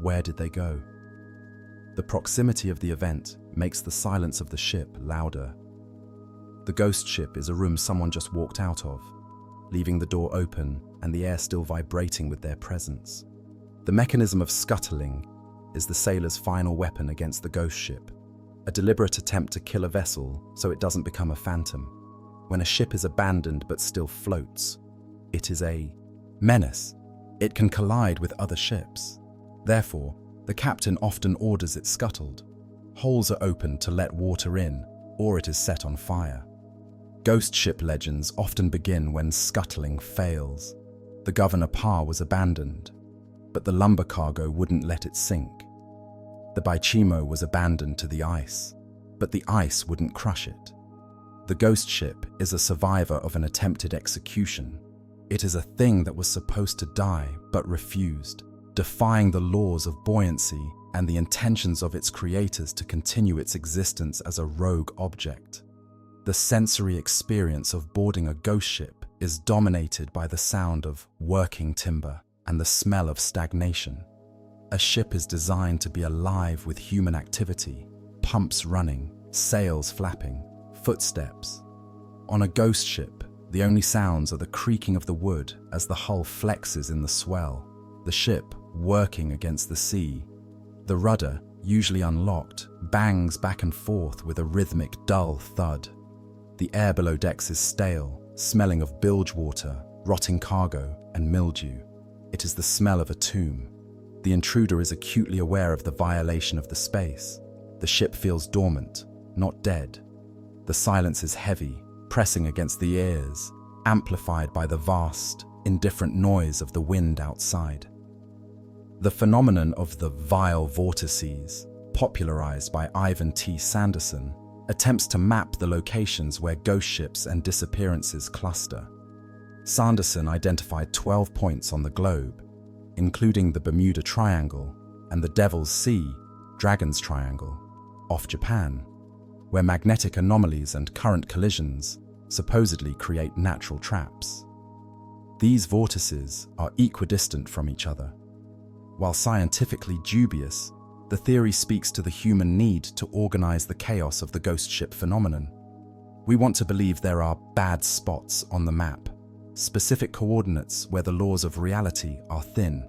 Where did they go? The proximity of the event makes the silence of the ship louder. The ghost ship is a room someone just walked out of, leaving the door open and the air still vibrating with their presence. The mechanism of scuttling is the sailor's final weapon against the ghost ship, a deliberate attempt to kill a vessel so it doesn't become a phantom. When a ship is abandoned but still floats, it is a menace. It can collide with other ships. Therefore, the captain often orders it scuttled. Holes are opened to let water in, or it is set on fire. Ghost ship legends often begin when scuttling fails. The Governor Parr was abandoned, but the lumber cargo wouldn't let it sink. The Baichimo was abandoned to the ice, but the ice wouldn't crush it. The ghost ship is a survivor of an attempted execution. It is a thing that was supposed to die but refused, defying the laws of buoyancy and the intentions of its creators to continue its existence as a rogue object. The sensory experience of boarding a ghost ship is dominated by the sound of working timber and the smell of stagnation. A ship is designed to be alive with human activity, pumps running, sails flapping, footsteps. On a ghost ship, the only sounds are the creaking of the wood as the hull flexes in the swell, the ship working against the sea. The rudder, usually unlocked, bangs back and forth with a rhythmic, dull thud. The air below decks is stale, smelling of bilge water, rotting cargo, and mildew. It is the smell of a tomb. The intruder is acutely aware of the violation of the space. The ship feels dormant, not dead. The silence is heavy, pressing against the ears, amplified by the vast, indifferent noise of the wind outside. The phenomenon of the vile vortices, popularized by Ivan T. Sanderson, attempts to map the locations where ghost ships and disappearances cluster. Sanderson identified 12 points on the globe, including the Bermuda Triangle and the Devil's Sea, Dragon's Triangle, off Japan, where magnetic anomalies and current collisions supposedly create natural traps. These vortices are equidistant from each other. While scientifically dubious, the theory speaks to the human need to organize the chaos of the ghost ship phenomenon. We want to believe there are bad spots on the map, specific coordinates where the laws of reality are thin.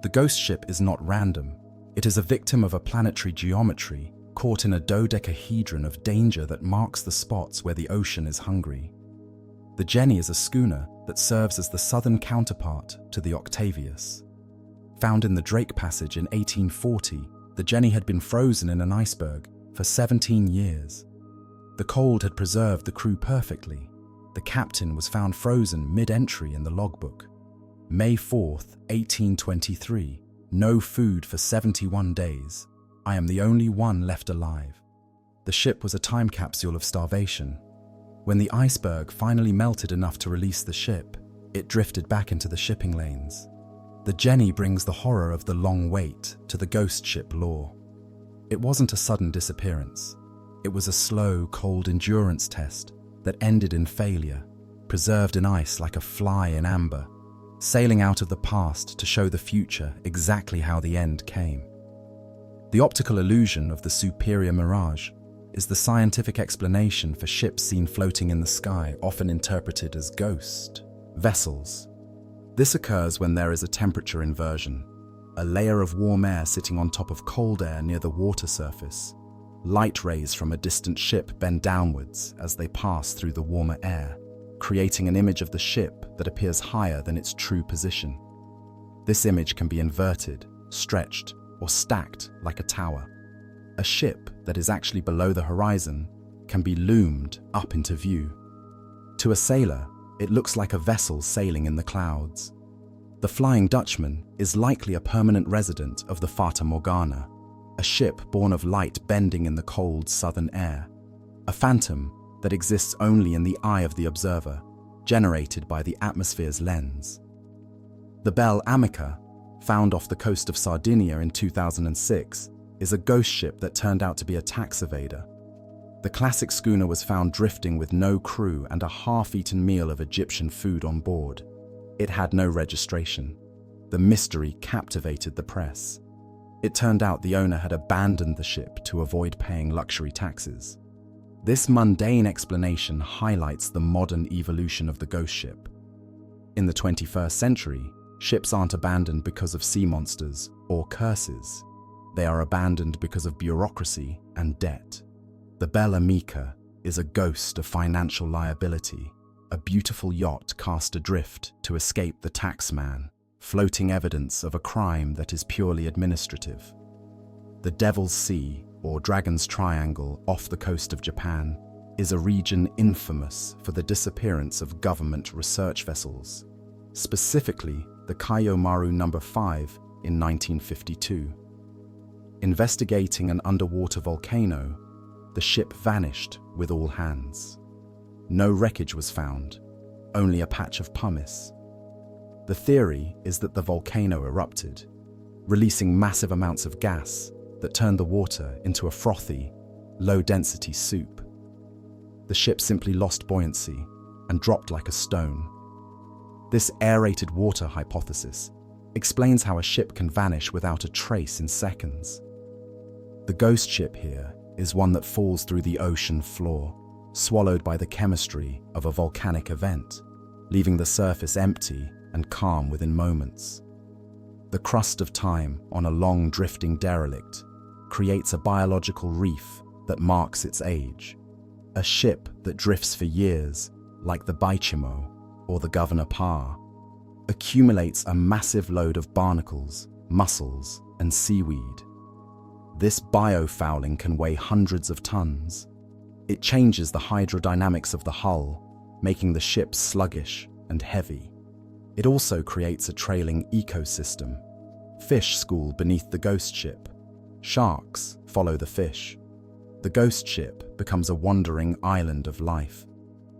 The ghost ship is not random. It is a victim of a planetary geometry caught in a dodecahedron of danger that marks the spots where the ocean is hungry. The Jenny is a schooner that serves as the southern counterpart to the Octavius. Found in the Drake Passage in 1840, the Jenny had been frozen in an iceberg for 17 years. The cold had preserved the crew perfectly. The captain was found frozen mid-entry in the logbook. May 4th, 1823. No food for 71 days. I am the only one left alive. The ship was a time capsule of starvation. When the iceberg finally melted enough to release the ship, it drifted back into the shipping lanes. The Jenny brings the horror of the long wait to the ghost ship lore. It wasn't a sudden disappearance. It was a slow, cold endurance test that ended in failure, preserved in ice like a fly in amber, sailing out of the past to show the future exactly how the end came. The optical illusion of the superior mirage is the scientific explanation for ships seen floating in the sky, often interpreted as ghost vessels. This occurs when there is a temperature inversion, a layer of warm air sitting on top of cold air near the water surface. Light rays from a distant ship bend downwards as they pass through the warmer air, creating an image of the ship that appears higher than its true position. This image can be inverted, stretched, or stacked like a tower. A ship that is actually below the horizon can be loomed up into view. To a sailor, it looks like a vessel sailing in the clouds. The Flying Dutchman is likely a permanent resident of the Fata Morgana, a ship born of light bending in the cold southern air, a phantom that exists only in the eye of the observer, generated by the atmosphere's lens. The Belle Amica, found off the coast of Sardinia in 2006, is a ghost ship that turned out to be a tax evader. The classic schooner was found drifting with no crew and a half-eaten meal of Egyptian food on board. It had no registration. The mystery captivated the press. It turned out the owner had abandoned the ship to avoid paying luxury taxes. This mundane explanation highlights the modern evolution of the ghost ship. In the 21st century, ships aren't abandoned because of sea monsters or curses. They are abandoned because of bureaucracy and debt. The Belle Amica is a ghost of financial liability, a beautiful yacht cast adrift to escape the taxman, floating evidence of a crime that is purely administrative. The Devil's Sea, or Dragon's Triangle, off the coast of Japan, is a region infamous for the disappearance of government research vessels, specifically the Kaiomaru No. 5 in 1952. Investigating an underwater volcano, the ship vanished with all hands. No wreckage was found, only a patch of pumice. The theory is that the volcano erupted, releasing massive amounts of gas that turned the water into a frothy, low-density soup. The ship simply lost buoyancy and dropped like a stone. This aerated water hypothesis explains how a ship can vanish without a trace in seconds. The ghost ship here is one that falls through the ocean floor, swallowed by the chemistry of a volcanic event, leaving the surface empty and calm within moments. The crust of time on a long drifting derelict creates a biological reef that marks its age. A ship that drifts for years, like the Baichimo or the Governor Parr, accumulates a massive load of barnacles, mussels, and seaweed. This biofouling can weigh hundreds of tons. It changes the hydrodynamics of the hull, making the ship sluggish and heavy. It also creates a trailing ecosystem. Fish school beneath the ghost ship. Sharks follow the fish. The ghost ship becomes a wandering island of life.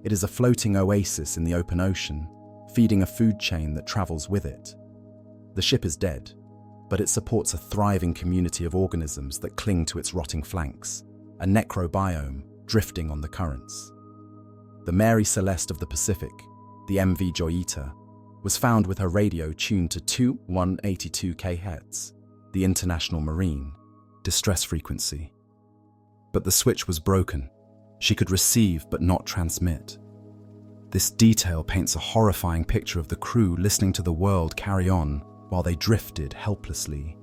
It is a floating oasis in the open ocean, feeding a food chain that travels with it. The ship is dead, but it supports a thriving community of organisms that cling to its rotting flanks, a necrobiome drifting on the currents. The Mary Celeste of the Pacific, the MV Joyita, was found with her radio tuned to 2182 kHz, the International Marine distress frequency. But the switch was broken. She could receive but not transmit. This detail paints a horrifying picture of the crew listening to the world carry on while they drifted helplessly.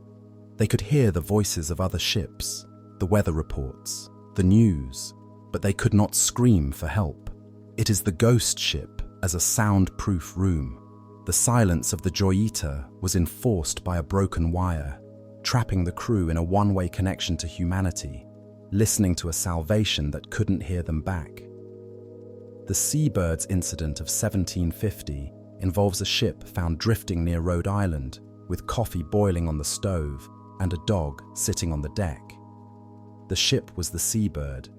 They could hear the voices of other ships, the weather reports, the news, but they could not scream for help. It is the ghost ship as a soundproof room. The silence of the Joyita was enforced by a broken wire, trapping the crew in a one-way connection to humanity, listening to a salvation that couldn't hear them back. The Seabirds incident of 1750 involves a ship found drifting near Rhode Island with coffee boiling on the stove and a dog sitting on the deck. The ship was the Seabird.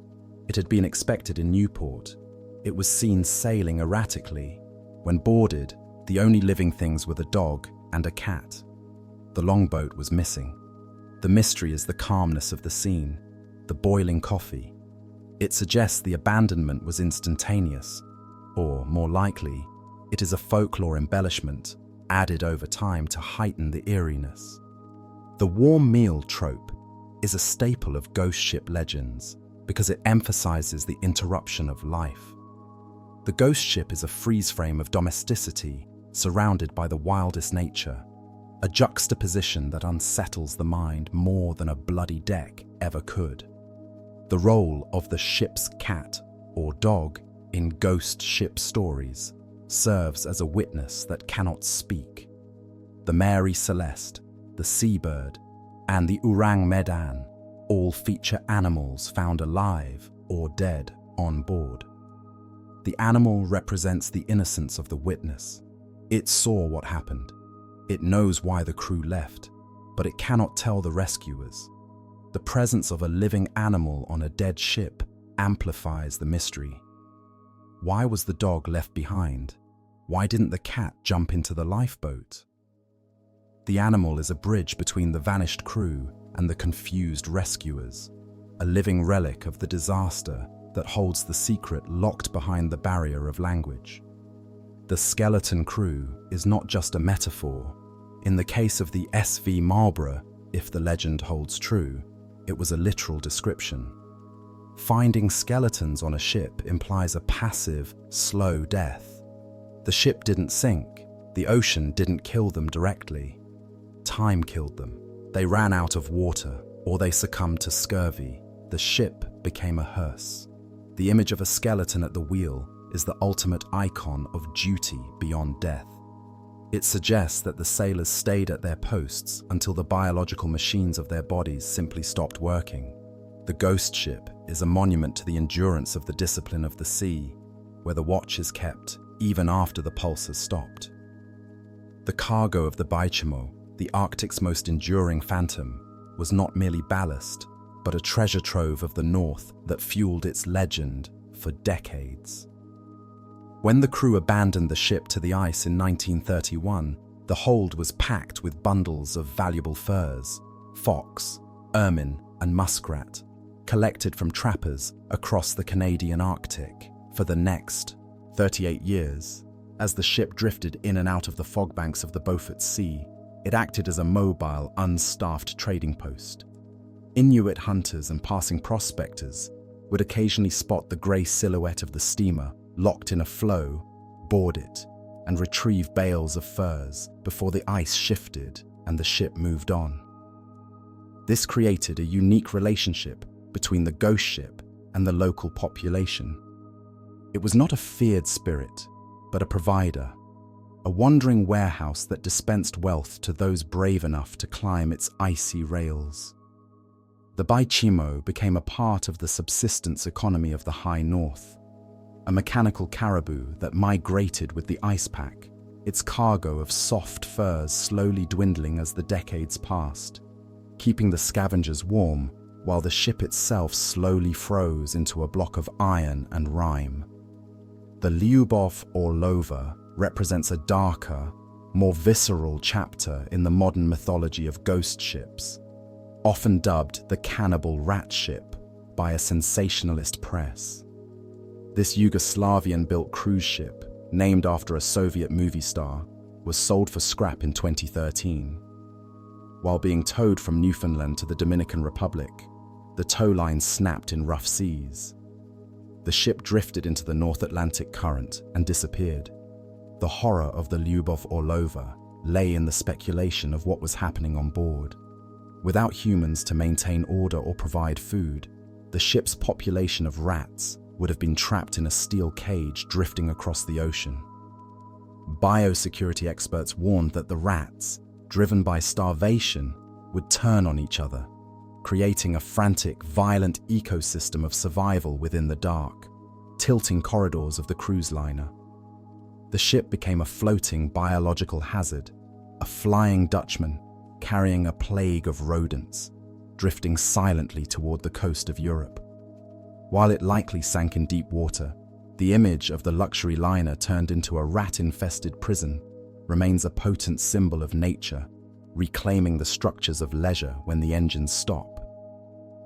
It had been expected in Newport. It was seen sailing erratically. When boarded, the only living things were the dog and a cat. The longboat was missing. The mystery is the calmness of the scene, the boiling coffee. It suggests the abandonment was instantaneous, or more likely, it is a folklore embellishment added over time to heighten the eeriness. The warm meal trope is a staple of ghost ship legends because it emphasizes the interruption of life. The ghost ship is a freeze frame of domesticity surrounded by the wildest nature, a juxtaposition that unsettles the mind more than a bloody deck ever could. The role of the ship's cat or dog in ghost ship stories serves as a witness that cannot speak. The Mary Celeste, the Seabird, and the Orang Medan all feature animals found alive or dead on board. The animal represents the innocence of the witness. It saw what happened. It knows why the crew left, but it cannot tell the rescuers. The presence of a living animal on a dead ship amplifies the mystery. Why was the dog left behind? Why didn't the cat jump into the lifeboat? The animal is a bridge between the vanished crew and the confused rescuers, a living relic of the disaster that holds the secret locked behind the barrier of language. The skeleton crew is not just a metaphor. In the case of the SV Marlborough, if the legend holds true, it was a literal description. Finding skeletons on a ship implies a passive, slow death. The ship didn't sink. The ocean didn't kill them directly. Time killed them. They ran out of water, or they succumbed to scurvy. The ship became a hearse. The image of a skeleton at the wheel is the ultimate icon of duty beyond death. It suggests that the sailors stayed at their posts until the biological machines of their bodies simply stopped working. The ghost ship is a monument to the endurance of the discipline of the sea, where the watch is kept even after the pulse has stopped. The cargo of the Baichimo, the Arctic's most enduring phantom, was not merely ballast, but a treasure trove of the North that fueled its legend for decades. When the crew abandoned the ship to the ice in 1931, the hold was packed with bundles of valuable furs, fox, ermine, and muskrat, collected from trappers across the Canadian Arctic for the next 38 years. As the ship drifted in and out of the fog banks of the Beaufort Sea, It acted as a mobile, unstaffed trading post. Inuit hunters and passing prospectors would occasionally spot the grey silhouette of the steamer locked in a floe, board it, and retrieve bales of furs before the ice shifted and the ship moved on. This created a unique relationship between the ghost ship and the local population. It was not a feared spirit, but a provider, a wandering warehouse that dispensed wealth to those brave enough to climb its icy rails. The Baichimo became a part of the subsistence economy of the high north, a mechanical caribou that migrated with the ice pack, its cargo of soft furs slowly dwindling as the decades passed, keeping the scavengers warm while the ship itself slowly froze into a block of iron and rime. The Lyubov Orlova represents a darker, more visceral chapter in the modern mythology of ghost ships, often dubbed the cannibal rat ship by a sensationalist press. This Yugoslavian-built cruise ship, named after a Soviet movie star, was sold for scrap in 2013. While being towed from Newfoundland to the Dominican Republic, the tow line snapped in rough seas. The ship drifted into the North Atlantic current and disappeared. The horror of the Lyubov Orlova lay in the speculation of what was happening on board. Without humans to maintain order or provide food, the ship's population of rats would have been trapped in a steel cage drifting across the ocean. Biosecurity experts warned that the rats, driven by starvation, would turn on each other, creating a frantic, violent ecosystem of survival within the dark, tilting corridors of the cruise liner. The ship became a floating biological hazard, a Flying Dutchman carrying a plague of rodents, drifting silently toward the coast of Europe. While it likely sank in deep water, the image of the luxury liner turned into a rat-infested prison remains a potent symbol of nature, reclaiming the structures of leisure when the engines stop.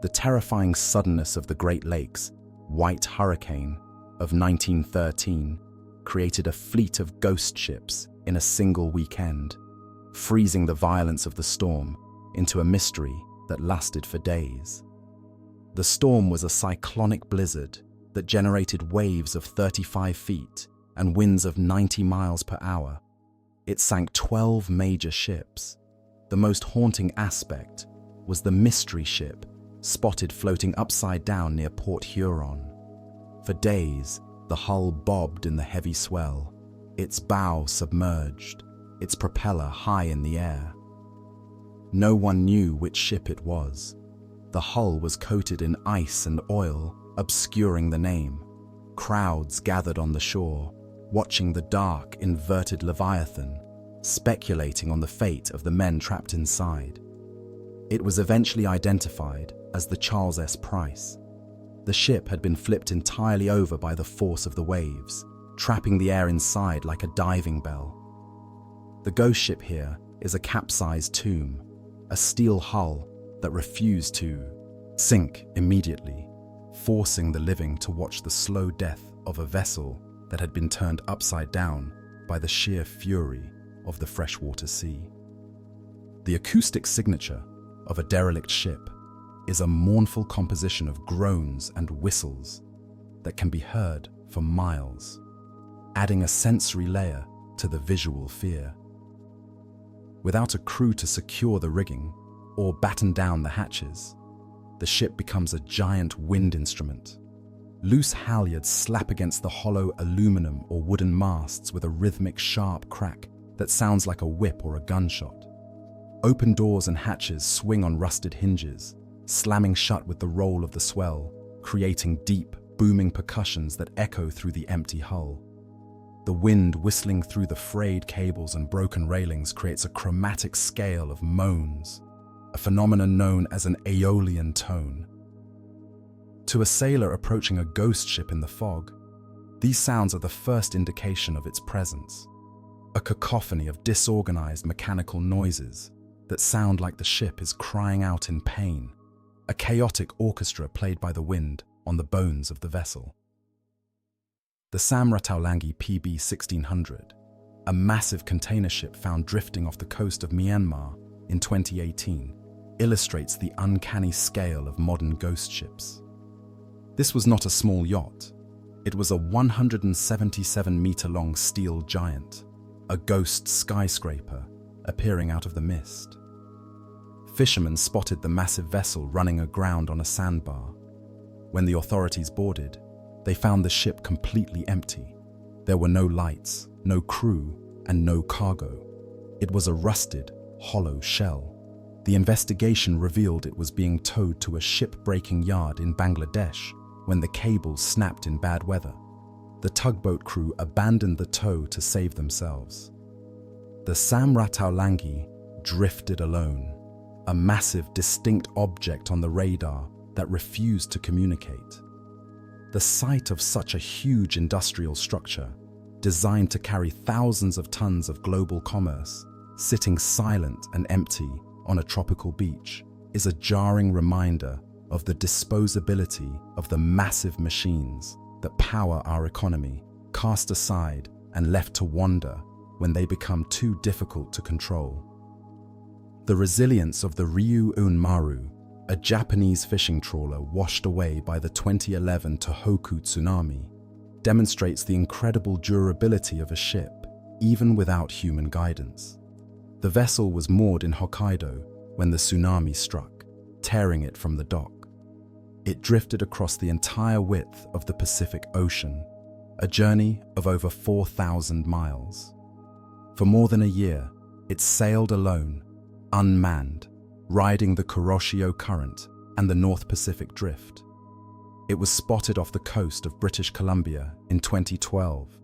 The terrifying suddenness of the Great Lakes' White Hurricane of 1913 created a fleet of ghost ships in a single weekend, freezing the violence of the storm into a mystery that lasted for days. The storm was a cyclonic blizzard that generated waves of 35 feet and winds of 90 miles per hour. It sank 12 major ships. The most haunting aspect was the mystery ship spotted floating upside down near Port Huron. For days, the hull bobbed in the heavy swell, its bow submerged, its propeller high in the air. No one knew which ship it was. The hull was coated in ice and oil, obscuring the name. Crowds gathered on the shore, watching the dark, inverted Leviathan, speculating on the fate of the men trapped inside. It was eventually identified as the Charles S. Price. The ship had been flipped entirely over by the force of the waves, trapping the air inside like a diving bell. The ghost ship here is a capsized tomb, a steel hull that refused to sink immediately, forcing the living to watch the slow death of a vessel that had been turned upside down by the sheer fury of the freshwater sea. The acoustic signature of a derelict ship is a mournful composition of groans and whistles that can be heard for miles, adding a sensory layer to the visual fear. Without a crew to secure the rigging or batten down the hatches, the ship becomes a giant wind instrument. Loose halyards slap against the hollow aluminum or wooden masts with a rhythmic sharp crack that sounds like a whip or a gunshot. Open doors and hatches swing on rusted hinges, slamming shut with the roll of the swell, creating deep, booming percussions that echo through the empty hull. The wind whistling through the frayed cables and broken railings creates a chromatic scale of moans, a phenomenon known as an aeolian tone. To a sailor approaching a ghost ship in the fog, these sounds are the first indication of its presence, a cacophony of disorganized mechanical noises that sound like the ship is crying out in pain, a chaotic orchestra played by the wind on the bones of the vessel. The Samrataulangi PB 1600, a massive container ship found drifting off the coast of Myanmar in 2018, illustrates the uncanny scale of modern ghost ships. This was not a small yacht. It was a 177-meter-long steel giant, a ghost skyscraper appearing out of the mist. Fishermen spotted the massive vessel running aground on a sandbar. When the authorities boarded, they found the ship completely empty. There were no lights, no crew, and no cargo. It was a rusted, hollow shell. The investigation revealed it was being towed to a ship-breaking yard in Bangladesh when the cables snapped in bad weather. The tugboat crew abandoned the tow to save themselves. The Samrataulangi drifted alone, a massive, distinct object on the radar that refused to communicate. The sight of such a huge industrial structure, designed to carry thousands of tons of global commerce, sitting silent and empty on a tropical beach, is a jarring reminder of the disposability of the massive machines that power our economy, cast aside and left to wander when they become too difficult to control. The resilience of the Ryu-un Maru, a Japanese fishing trawler washed away by the 2011 Tohoku tsunami, demonstrates the incredible durability of a ship, even without human guidance. The vessel was moored in Hokkaido when the tsunami struck, tearing it from the dock. It drifted across the entire width of the Pacific Ocean, a journey of over 4,000 miles. For more than a year, it sailed alone, unmanned, riding the Kuroshio Current and the North Pacific Drift. It was spotted off the coast of British Columbia in 2012,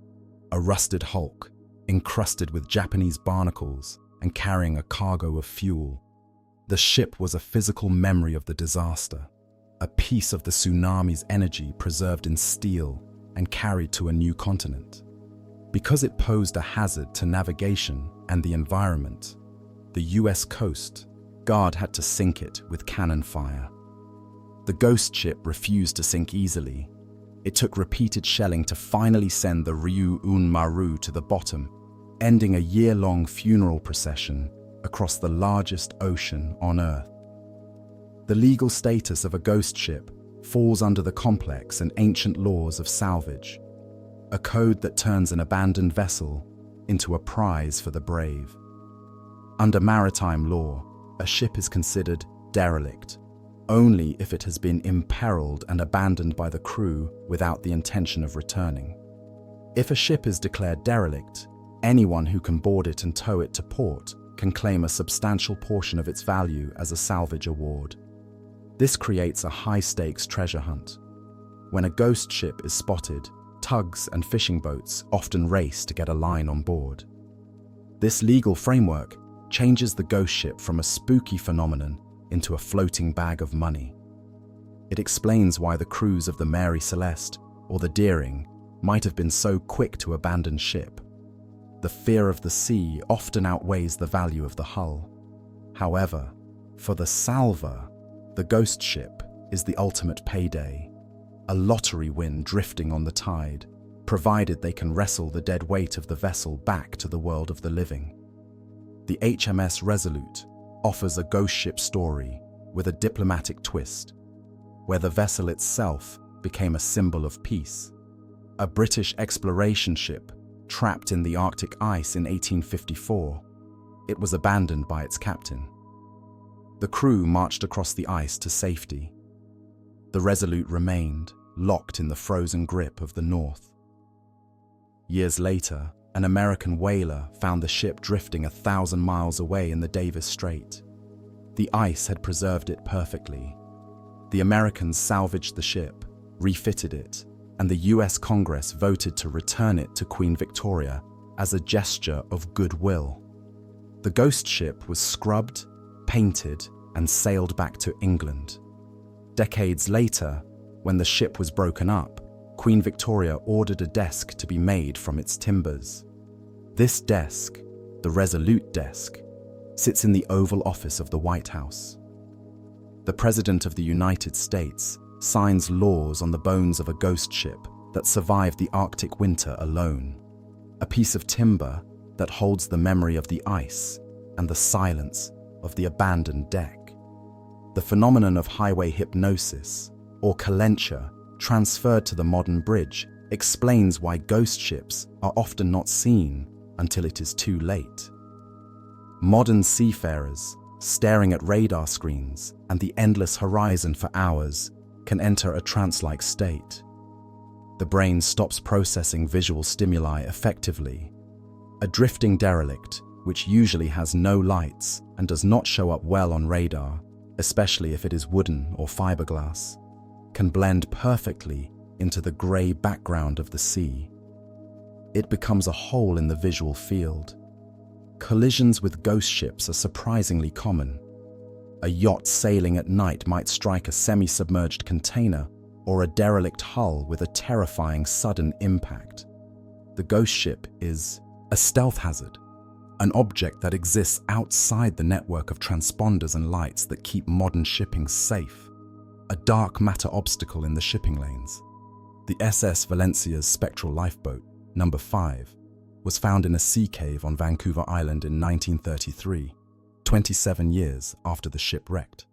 a rusted hulk, encrusted with Japanese barnacles and carrying a cargo of fuel. The ship was a physical memory of the disaster, a piece of the tsunami's energy preserved in steel and carried to a new continent. Because it posed a hazard to navigation and the environment, the US Coast Guard had to sink it with cannon fire. The ghost ship refused to sink easily. It took repeated shelling to finally send the Ryu-un Maru to the bottom, ending a year-long funeral procession across the largest ocean on Earth. The legal status of a ghost ship falls under the complex and ancient laws of salvage, a code that turns an abandoned vessel into a prize for the brave. Under maritime law, a ship is considered derelict only if it has been imperiled and abandoned by the crew without the intention of returning. If a ship is declared derelict, anyone who can board it and tow it to port can claim a substantial portion of its value as a salvage award. This creates a high-stakes treasure hunt. When a ghost ship is spotted, tugs and fishing boats often race to get a line on board. This legal framework changes the ghost ship from a spooky phenomenon into a floating bag of money. It explains why the crews of the Mary Celeste or the Deering might have been so quick to abandon ship. The fear of the sea often outweighs the value of the hull. However, for the salver, the ghost ship is the ultimate payday, a lottery win drifting on the tide, provided they can wrestle the dead weight of the vessel back to the world of the living. The HMS Resolute offers a ghost ship story with a diplomatic twist, where the vessel itself became a symbol of peace. A British exploration ship trapped in the Arctic ice in 1854, it was abandoned by its captain. The crew marched across the ice to safety. The Resolute remained, locked in the frozen grip of the North. Years later, an American whaler found the ship drifting 1,000 miles away in the Davis Strait. The ice had preserved it perfectly. The Americans salvaged the ship, refitted it, and the US Congress voted to return it to Queen Victoria as a gesture of goodwill. The ghost ship was scrubbed, painted, and sailed back to England. Decades later, when the ship was broken up, Queen Victoria ordered a desk to be made from its timbers. This desk, the Resolute desk, sits in the Oval Office of the White House. The President of the United States signs laws on the bones of a ghost ship that survived the Arctic winter alone. A piece of timber, that holds the memory of the ice and the silence of the abandoned deck. The phenomenon of highway hypnosis, or calentia, transferred to the modern bridge, explains why ghost ships are often not seen until it is too late. Modern seafarers, staring at radar screens and the endless horizon for hours, can enter a trance-like state. The brain stops processing visual stimuli effectively. A drifting derelict, which usually has no lights and does not show up well on radar, especially if it is wooden or fiberglass, can blend perfectly into the grey background of the sea. It becomes a hole in the visual field. Collisions with ghost ships are surprisingly common. A yacht sailing at night might strike a semi-submerged container or a derelict hull with a terrifying sudden impact. The ghost ship is a stealth hazard, an object that exists outside the network of transponders and lights that keep modern shipping safe, a dark matter obstacle in the shipping lanes. The SS Valencia's spectral lifeboat, number 5, was found in a sea cave on Vancouver Island in 1933, 27 years after the ship wrecked.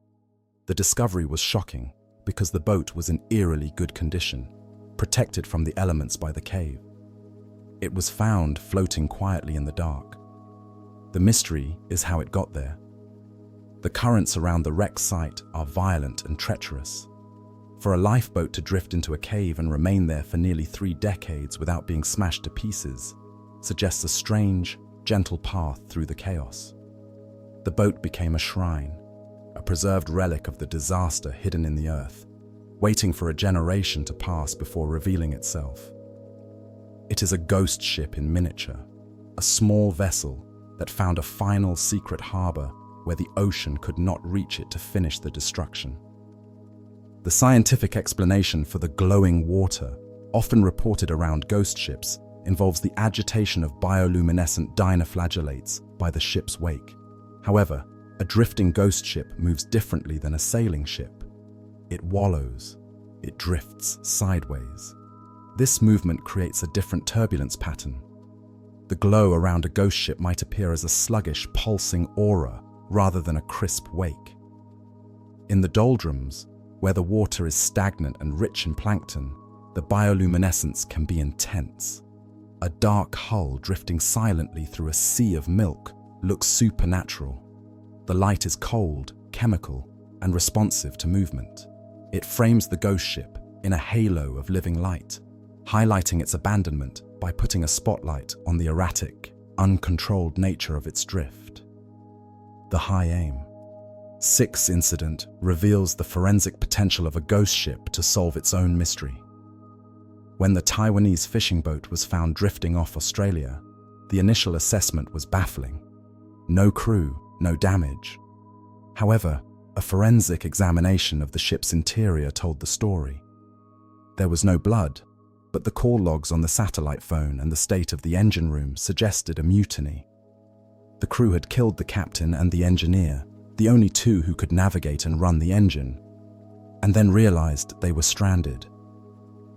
The discovery was shocking because the boat was in eerily good condition, protected from the elements by the cave. It was found floating quietly in the dark. The mystery is how it got there. The currents around the wreck site are violent and treacherous. For a lifeboat to drift into a cave and remain there for nearly 3 decades without being smashed to pieces suggests a strange, gentle path through the chaos. The boat became a shrine, a preserved relic of the disaster hidden in the earth, waiting for a generation to pass before revealing itself. It is a ghost ship in miniature, a small vessel that found a final secret harbor where the ocean could not reach it to finish the destruction. The scientific explanation for the glowing water, often reported around ghost ships, involves the agitation of bioluminescent dinoflagellates by the ship's wake. However, a drifting ghost ship moves differently than a sailing ship. It wallows, it drifts sideways. This movement creates a different turbulence pattern. The glow around a ghost ship might appear as a sluggish, pulsing aura rather than a crisp wake. In the doldrums, where the water is stagnant and rich in plankton, the bioluminescence can be intense. A dark hull drifting silently through a sea of milk looks supernatural. The light is cold, chemical, and responsive to movement. It frames the ghost ship in a halo of living light, highlighting its abandonment by putting a spotlight on the erratic, uncontrolled nature of its drift. The high aim. 6 incident reveals the forensic potential of a ghost ship to solve its own mystery. When the Taiwanese fishing boat was found drifting off Australia, the initial assessment was baffling. No crew, no damage. However, a forensic examination of the ship's interior told the story. There was no blood, but the call logs on the satellite phone and the state of the engine room suggested a mutiny. The crew had killed the captain and the engineer, the only 2 who could navigate and run the engine, and then realized they were stranded.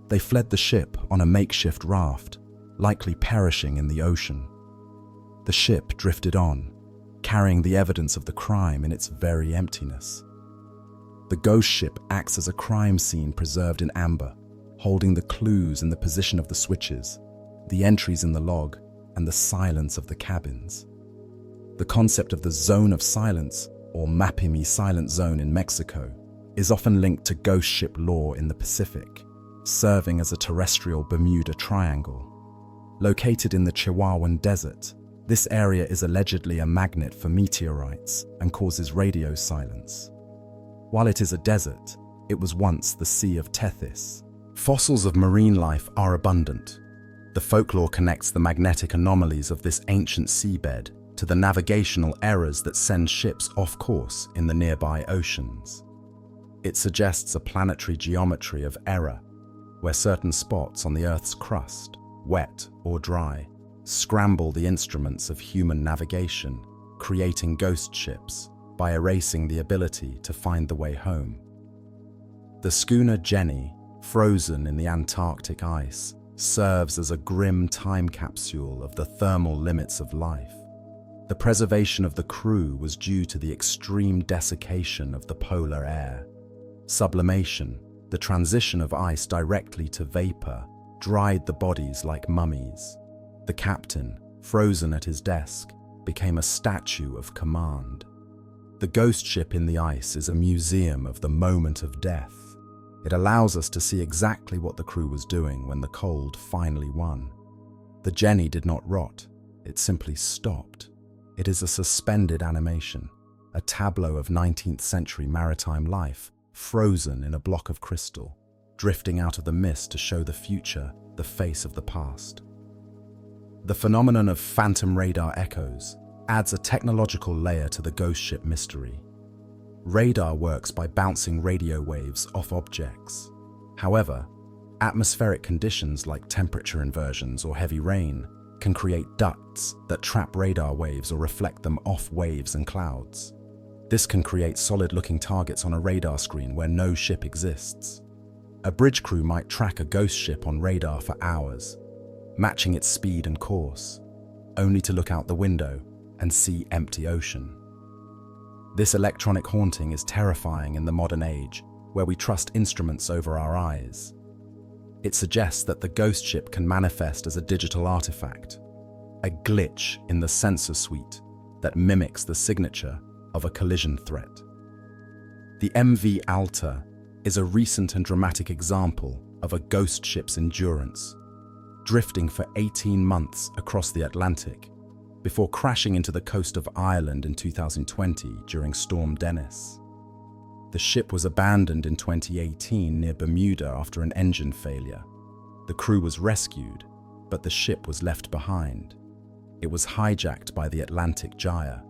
They fled the ship on a makeshift raft, likely perishing in the ocean. The ship drifted on, carrying the evidence of the crime in its very emptiness. The ghost ship acts as a crime scene preserved in amber, holding the clues in the position of the switches, the entries in the log, and the silence of the cabins. The concept of the zone of silence, or Mapimi Silent Zone in Mexico, is often linked to ghost ship lore in the Pacific, serving as a terrestrial Bermuda Triangle. Located in the Chihuahuan Desert, this area is allegedly a magnet for meteorites and causes radio silence. While it is a desert, it was once the Sea of Tethys. Fossils of marine life are abundant. The folklore connects the magnetic anomalies of this ancient seabed to the navigational errors that send ships off course in the nearby oceans. It suggests a planetary geometry of error, where certain spots on the Earth's crust, wet or dry, scramble the instruments of human navigation, creating ghost ships by erasing the ability to find the way home. The schooner Jenny, frozen in the Antarctic ice, serves as a grim time capsule of the thermal limits of life. The preservation of the crew was due to the extreme desiccation of the polar air. Sublimation, the transition of ice directly to vapor, dried the bodies like mummies. The captain, frozen at his desk, became a statue of command. The ghost ship in the ice is a museum of the moment of death. It allows us to see exactly what the crew was doing when the cold finally won. The Jenny did not rot, it simply stopped. It is a suspended animation, a tableau of 19th century maritime life, frozen in a block of crystal, drifting out of the mist to show the future, the face of the past. The phenomenon of phantom radar echoes adds a technological layer to the ghost ship mystery. Radar works by bouncing radio waves off objects. However, atmospheric conditions like temperature inversions or heavy rain can create ducts that trap radar waves or reflect them off waves and clouds. This can create solid-looking targets on a radar screen where no ship exists. A bridge crew might track a ghost ship on radar for hours, matching its speed and course, only to look out the window and see empty ocean. This electronic haunting is terrifying in the modern age, where we trust instruments over our eyes. It suggests that the ghost ship can manifest as a digital artifact, a glitch in the sensor suite that mimics the signature of a collision threat. The MV Alta is a recent and dramatic example of a ghost ship's endurance, drifting for 18 months across the Atlantic before crashing into the coast of Ireland in 2020 during Storm Dennis. The ship was abandoned in 2018 near Bermuda after an engine failure. The crew was rescued, but the ship was left behind. It was hijacked by the Atlantic Gyre.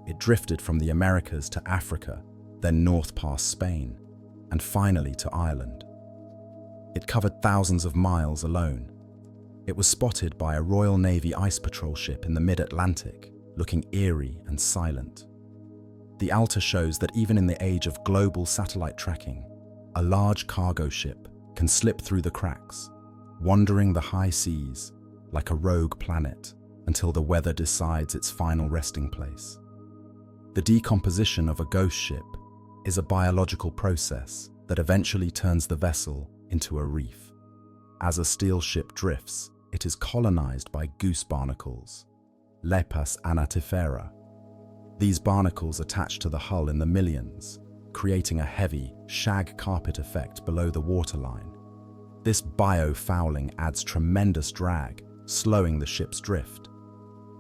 It drifted from the Americas to Africa, then north past Spain, and finally to Ireland. It covered thousands of miles alone. It was spotted by a Royal Navy ice patrol ship in the mid-Atlantic, looking eerie and silent. The Alta shows that even in the age of global satellite tracking, a large cargo ship can slip through the cracks, wandering the high seas like a rogue planet until the weather decides its final resting place. The decomposition of a ghost ship is a biological process that eventually turns the vessel into a reef. As a steel ship drifts, it is colonized by goose barnacles, Lepus anatifera. These barnacles attach to the hull in the millions, creating a heavy, shag carpet effect below the waterline. This biofouling adds tremendous drag, slowing the ship's drift.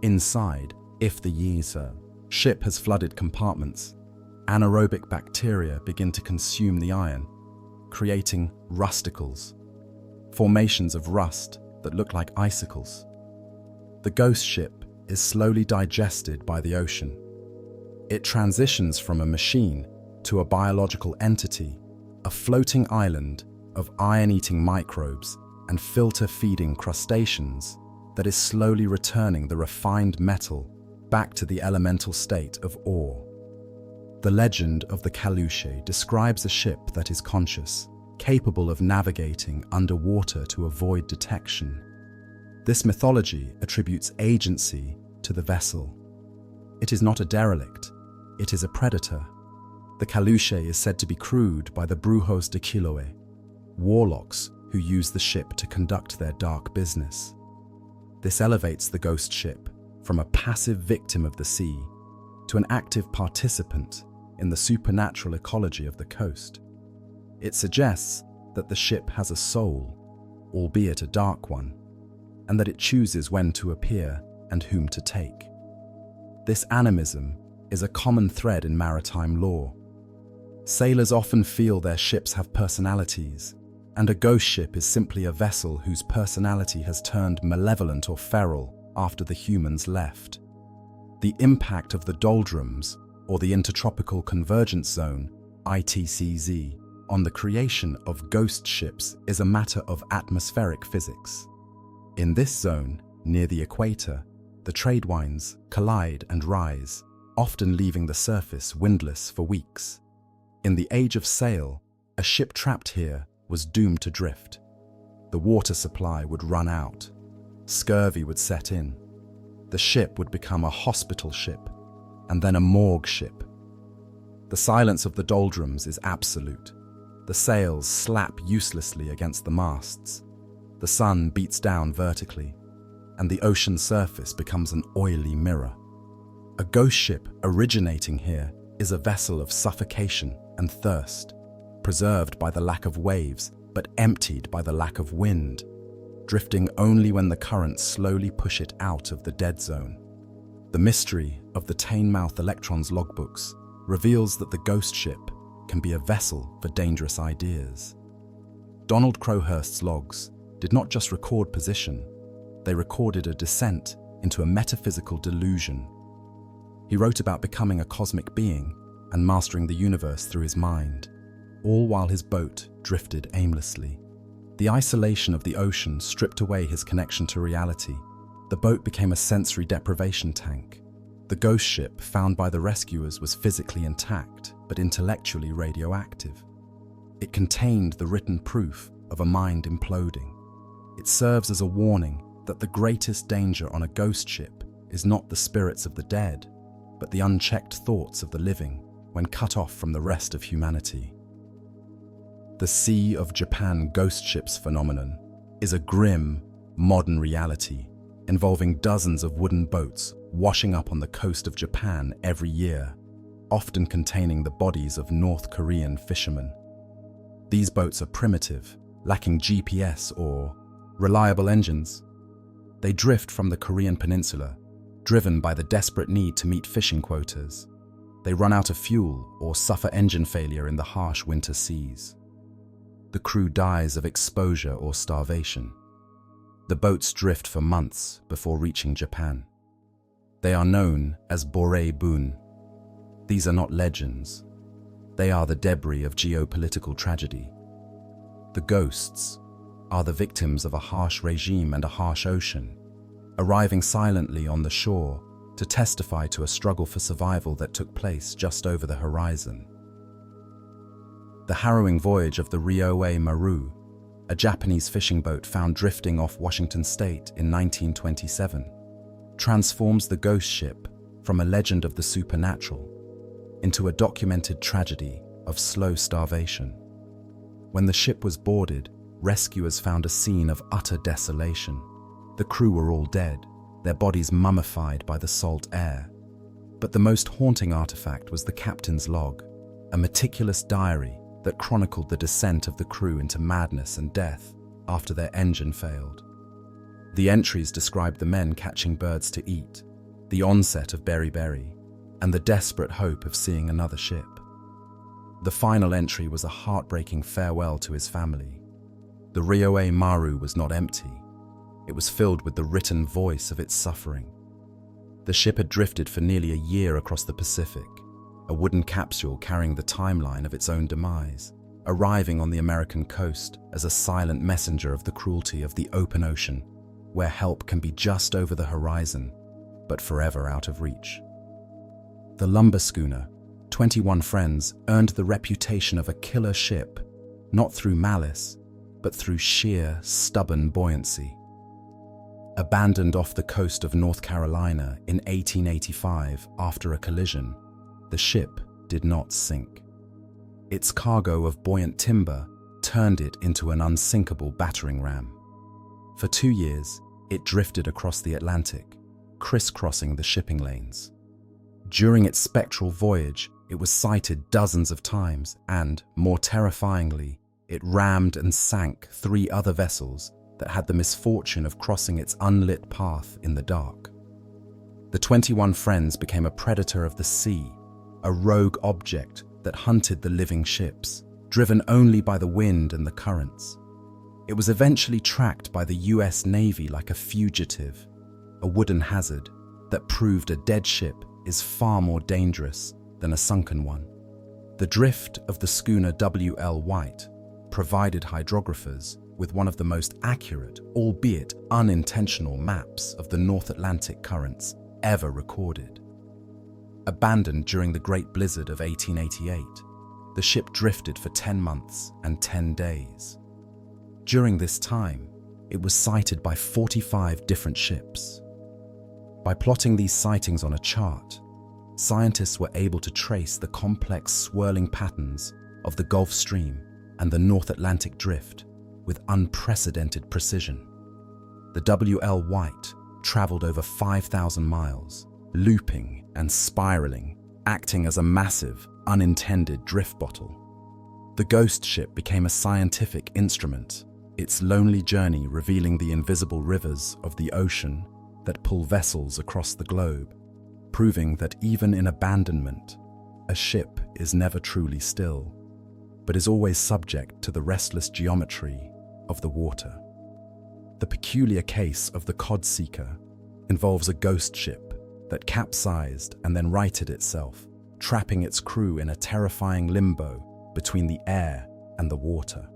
Inside, if the ship has flooded compartments, anaerobic bacteria begin to consume the iron, creating rusticles, formations of rust that look like icicles. The ghost ship is slowly digested by the ocean. It transitions from a machine to a biological entity, a floating island of iron-eating microbes and filter-feeding crustaceans that is slowly returning the refined metal back to the elemental state of ore. The legend of the Caluche describes a ship that is conscious, capable of navigating underwater to avoid detection. This mythology attributes agency to the vessel. It is not a derelict, it is a predator. The Caluche is said to be crewed by the Brujos de Chiloé, warlocks who use the ship to conduct their dark business. This elevates the ghost ship from a passive victim of the sea to an active participant in the supernatural ecology of the coast. It suggests that the ship has a soul, albeit a dark one, and that it chooses when to appear and whom to take. This animism is a common thread in maritime lore. Sailors often feel their ships have personalities, and a ghost ship is simply a vessel whose personality has turned malevolent or feral after the humans left. The impact of the doldrums, or the Intertropical Convergence Zone, ITCZ, on the creation of ghost ships is a matter of atmospheric physics. In this zone, near the equator, the trade winds collide and rise, often leaving the surface windless for weeks. In the age of sail, a ship trapped here was doomed to drift. the water supply would run out. Scurvy would set in. The ship would become a hospital ship, and then a morgue ship. The silence of the doldrums is absolute. The sails slap uselessly against the masts. The sun beats down vertically, and the ocean surface becomes an oily mirror. A ghost ship originating here is a vessel of suffocation and thirst, preserved by the lack of waves, but emptied by the lack of wind, drifting only when the currents slowly push it out of the dead zone. The mystery of the Teignmouth Electron's logbooks reveals that the ghost ship can be a vessel for dangerous ideas. Donald Crowhurst's logs did not just record position, they recorded a descent into a metaphysical delusion. He wrote about becoming a cosmic being and mastering the universe through his mind, all while his boat drifted aimlessly. The isolation of the ocean stripped away his connection to reality. The boat became a sensory deprivation tank. The ghost ship found by the rescuers was physically intact, but intellectually radioactive. It contained the written proof of a mind imploding. It serves as a warning that the greatest danger on a ghost ship is not the spirits of the dead, but the unchecked thoughts of the living when cut off from the rest of humanity. The Sea of Japan ghost ships phenomenon is a grim, modern reality involving dozens of wooden boats washing up on the coast of Japan every year, often containing the bodies of North Korean fishermen. These boats are primitive, lacking GPS or reliable engines. They drift from the Korean peninsula, driven by the desperate need to meet fishing quotas. They run out of fuel or suffer engine failure in the harsh winter seas. The crew dies of exposure or starvation. The boats drift for months before reaching Japan. They are known as Borei-bun. These are not legends. They are the debris of geopolitical tragedy. The ghosts are the victims of a harsh regime and a harsh ocean, arriving silently on the shore to testify to a struggle for survival that took place just over the horizon. The harrowing voyage of the Ryoei Maru, a Japanese fishing boat found drifting off Washington State in 1927, transforms the ghost ship from a legend of the supernatural into a documented tragedy of slow starvation. When the ship was boarded, rescuers found a scene of utter desolation. The crew were all dead, their bodies mummified by the salt air. But the most haunting artifact was the captain's log, a meticulous diary that chronicled the descent of the crew into madness and death after their engine failed. The entries described the men catching birds to eat, the onset of beriberi, and the desperate hope of seeing another ship. The final entry was a heartbreaking farewell to his family. The Ryoei Maru was not empty. It was filled with the written voice of its suffering. The ship had drifted for nearly a year across the Pacific, a wooden capsule carrying the timeline of its own demise, arriving on the American coast as a silent messenger of the cruelty of the open ocean, where help can be just over the horizon, but forever out of reach. The lumber schooner, 21 Friends, earned the reputation of a killer ship, not through malice, but through sheer, stubborn buoyancy. Abandoned off the coast of North Carolina in 1885 after a collision, the ship did not sink. Its cargo of buoyant timber turned it into an unsinkable battering ram. For 2 years, it drifted across the Atlantic, crisscrossing the shipping lanes. During its spectral voyage, it was sighted dozens of times and, more terrifyingly, it rammed and sank 3 other vessels that had the misfortune of crossing its unlit path in the dark. The 21 Friends became a predator of the sea, a rogue object that hunted the living ships, driven only by the wind and the currents. It was eventually tracked by the US Navy like a fugitive, a wooden hazard that proved a dead ship is far more dangerous than a sunken one. The drift of the schooner W.L. White provided hydrographers with one of the most accurate, albeit unintentional, maps of the North Atlantic currents ever recorded. Abandoned during the Great Blizzard of 1888, the ship drifted for 10 months and 10 days. During this time, it was sighted by 45 different ships. By plotting these sightings on a chart, scientists were able to trace the complex swirling patterns of the Gulf Stream and the North Atlantic Drift with unprecedented precision. The W.L. White traveled over 5,000 miles, looping and spiraling, acting as a massive, unintended drift bottle. The ghost ship became a scientific instrument, its lonely journey revealing the invisible rivers of the ocean that pull vessels across the globe, proving that even in abandonment, a ship is never truly still, but is always subject to the restless geometry of the water. The peculiar case of the Cod Seeker involves a ghost ship that capsized and then righted itself, trapping its crew in a terrifying limbo between the air and the water.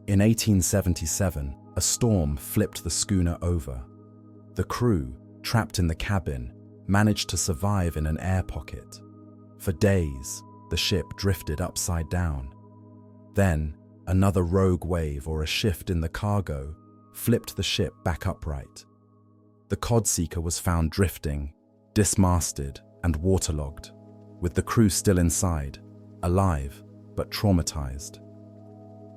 In 1877, a storm flipped the schooner over. The crew, trapped in the cabin, managed to survive in an air pocket. For days, the ship drifted upside down. Then, another rogue wave or a shift in the cargo flipped the ship back upright. The Cod Seeker was found drifting, dismasted and waterlogged, with the crew still inside, alive but traumatized.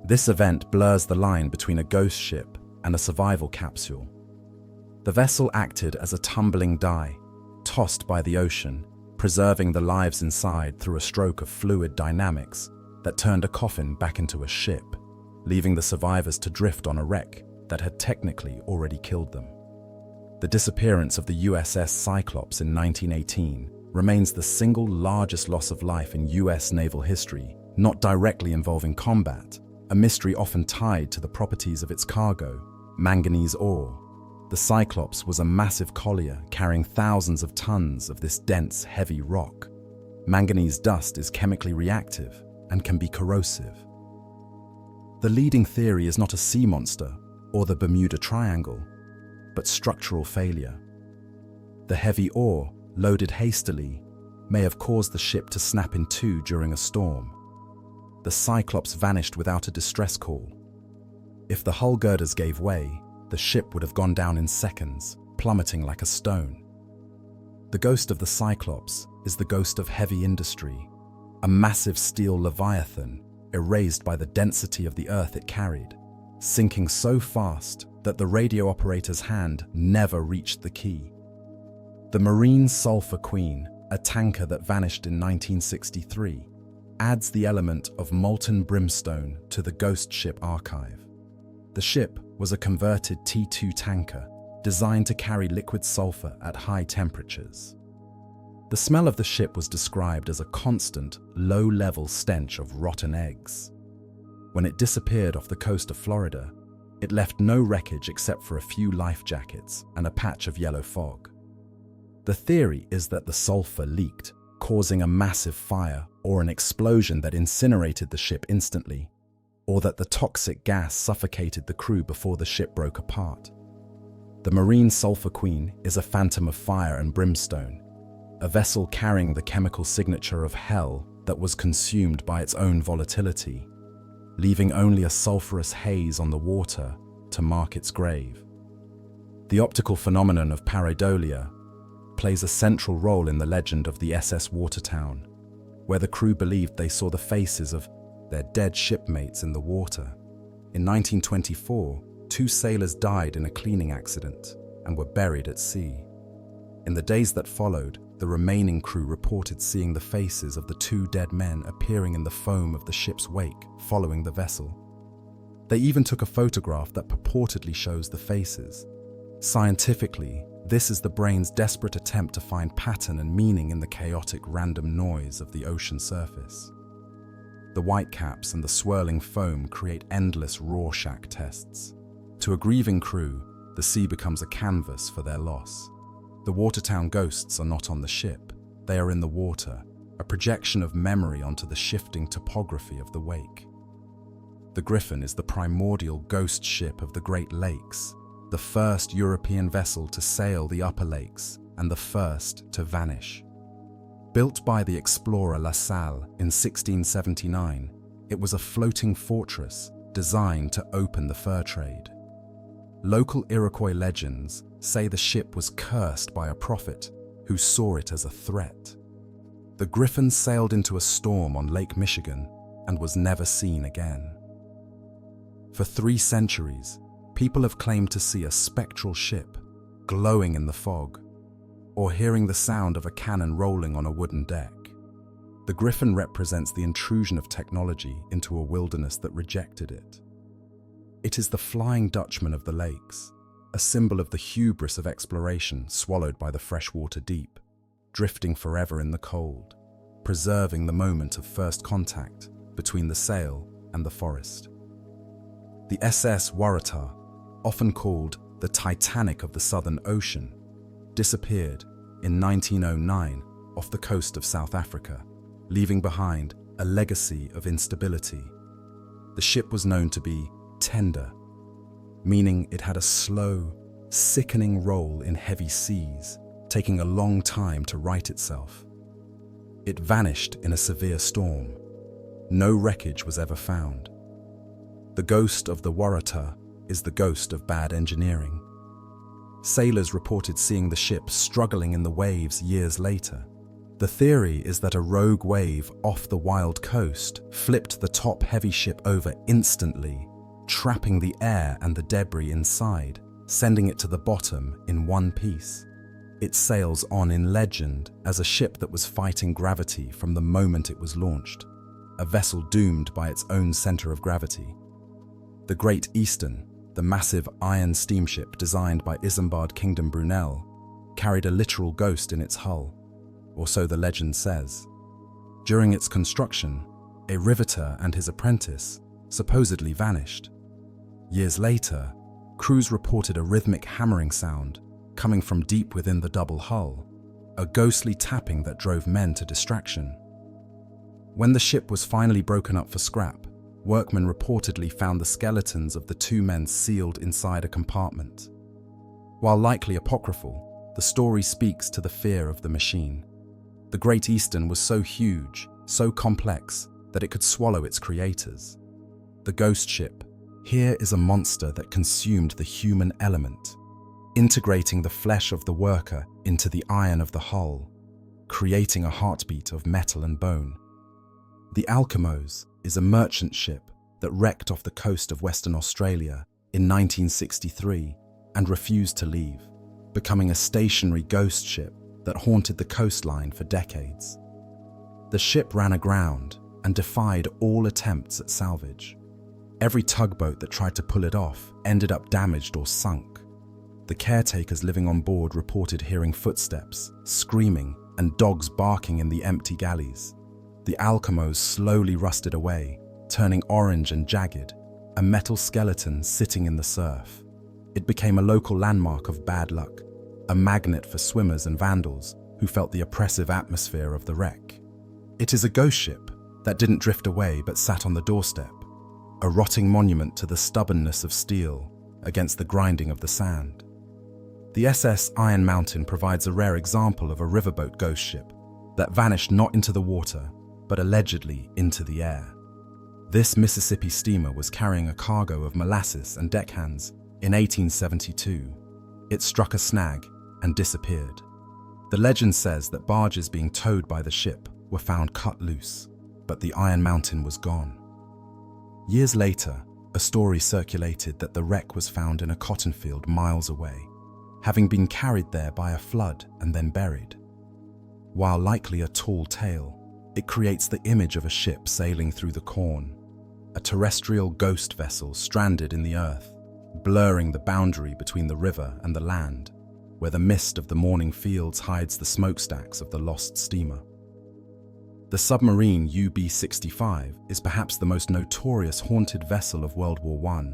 This event blurs the line between a ghost ship and a survival capsule. The vessel acted as a tumbling die, tossed by the ocean, preserving the lives inside through a stroke of fluid dynamics that turned a coffin back into a ship, leaving the survivors to drift on a wreck that had technically already killed them. The disappearance of the USS Cyclops in 1918 remains the single largest loss of life in US naval history, not directly involving combat, a mystery often tied to the properties of its cargo, manganese ore. The Cyclops was a massive collier carrying thousands of tons of this dense, heavy rock. Manganese dust is chemically reactive and can be corrosive. The leading theory is not a sea monster or the Bermuda Triangle, but structural failure. The heavy ore, loaded hastily, may have caused the ship to snap in two during a storm. The Cyclops vanished without a distress call. If the hull girders gave way, the ship would have gone down in seconds, plummeting like a stone. The ghost of the Cyclops is the ghost of heavy industry, a massive steel leviathan erased by the density of the earth it carried, sinking so fast that the radio operator's hand never reached the key. The Marine Sulphur Queen, a tanker that vanished in 1963, adds the element of molten brimstone to the ghost ship archive. The ship was a converted T2 tanker designed to carry liquid sulfur at high temperatures. The smell of the ship was described as a constant, low-level stench of rotten eggs. When it disappeared off the coast of Florida, it left no wreckage except for a few life jackets and a patch of yellow fog. The theory is that the sulfur leaked, causing a massive fire or an explosion that incinerated the ship instantly, or that the toxic gas suffocated the crew before the ship broke apart. The Marine Sulphur Queen is a phantom of fire and brimstone, a vessel carrying the chemical signature of hell that was consumed by its own volatility, leaving only a sulphurous haze on the water to mark its grave. The optical phenomenon of pareidolia plays a central role in the legend of the SS Watertown, where the crew believed they saw the faces of their dead shipmates in the water. In 1924, 2 sailors died in a cleaning accident and were buried at sea. In the days that followed, the remaining crew reported seeing the faces of the 2 dead men appearing in the foam of the ship's wake following the vessel. They even took a photograph that purportedly shows the faces. Scientifically, this is the brain's desperate attempt to find pattern and meaning in the chaotic random noise of the ocean surface. The whitecaps and the swirling foam create endless Rorschach tests. To a grieving crew, the sea becomes a canvas for their loss. The Watertown ghosts are not on the ship, they are in the water, a projection of memory onto the shifting topography of the wake. The Griffin is the primordial ghost ship of the Great Lakes, the first European vessel to sail the upper lakes and the first to vanish. Built by the explorer La Salle in 1679, it was a floating fortress designed to open the fur trade. Local Iroquois legends say the ship was cursed by a prophet who saw it as a threat. The Griffin sailed into a storm on Lake Michigan and was never seen again. For 3 centuries, people have claimed to see a spectral ship glowing in the fog, or hearing the sound of a cannon rolling on a wooden deck. The Griffin represents the intrusion of technology into a wilderness that rejected it. It is the Flying Dutchman of the lakes, a symbol of the hubris of exploration swallowed by the freshwater deep, drifting forever in the cold, preserving the moment of first contact between the sail and the forest. The SS Waratah, often called the Titanic of the Southern Ocean, disappeared in 1909 off the coast of South Africa, leaving behind a legacy of instability. The ship was known to be tender, meaning it had a slow, sickening roll in heavy seas, taking a long time to right itself. It vanished in a severe storm. No wreckage was ever found. The ghost of the Waratah is the ghost of bad engineering. Sailors reported seeing the ship struggling in the waves years later. The theory is that a rogue wave off the wild coast flipped the top-heavy ship over instantly, trapping the air and the debris inside, sending it to the bottom in one piece. It sails on in legend as a ship that was fighting gravity from the moment it was launched, a vessel doomed by its own center of gravity. The Great Eastern, the massive iron steamship designed by Isambard Kingdom Brunel, carried a literal ghost in its hull, or so the legend says. During its construction, a riveter and his apprentice supposedly vanished. Years later, crews reported a rhythmic hammering sound coming from deep within the double hull, a ghostly tapping that drove men to distraction. When the ship was finally broken up for scrap, workmen reportedly found the skeletons of the 2 men sealed inside a compartment. While likely apocryphal, the story speaks to the fear of the machine. The Great Eastern was so huge, so complex, that it could swallow its creators. The ghost ship here is a monster that consumed the human element, integrating the flesh of the worker into the iron of the hull, creating a heartbeat of metal and bone. The Alkimos is a merchant ship that wrecked off the coast of Western Australia in 1963 and refused to leave, becoming a stationary ghost ship that haunted the coastline for decades. The ship ran aground and defied all attempts at salvage. Every tugboat that tried to pull it off ended up damaged or sunk. The caretakers living on board reported hearing footsteps, screaming, and dogs barking in the empty galleys. The Alkimos slowly rusted away, turning orange and jagged, a metal skeleton sitting in the surf. It became a local landmark of bad luck, a magnet for swimmers and vandals who felt the oppressive atmosphere of the wreck. It is a ghost ship that didn't drift away but sat on the doorstep, a rotting monument to the stubbornness of steel against the grinding of the sand. The SS Iron Mountain provides a rare example of a riverboat ghost ship that vanished not into the water, but allegedly into the air. This Mississippi steamer was carrying a cargo of molasses and deckhands in 1872. It struck a snag and disappeared. The legend says that barges being towed by the ship were found cut loose, but the Iron Mountain was gone. Years later, a story circulated that the wreck was found in a cotton field miles away, having been carried there by a flood and then buried. While likely a tall tale, it creates the image of a ship sailing through the corn, a terrestrial ghost vessel stranded in the earth, blurring the boundary between the river and the land, where the mist of the morning fields hides the smokestacks of the lost steamer. The submarine UB-65 is perhaps the most notorious haunted vessel of World War I,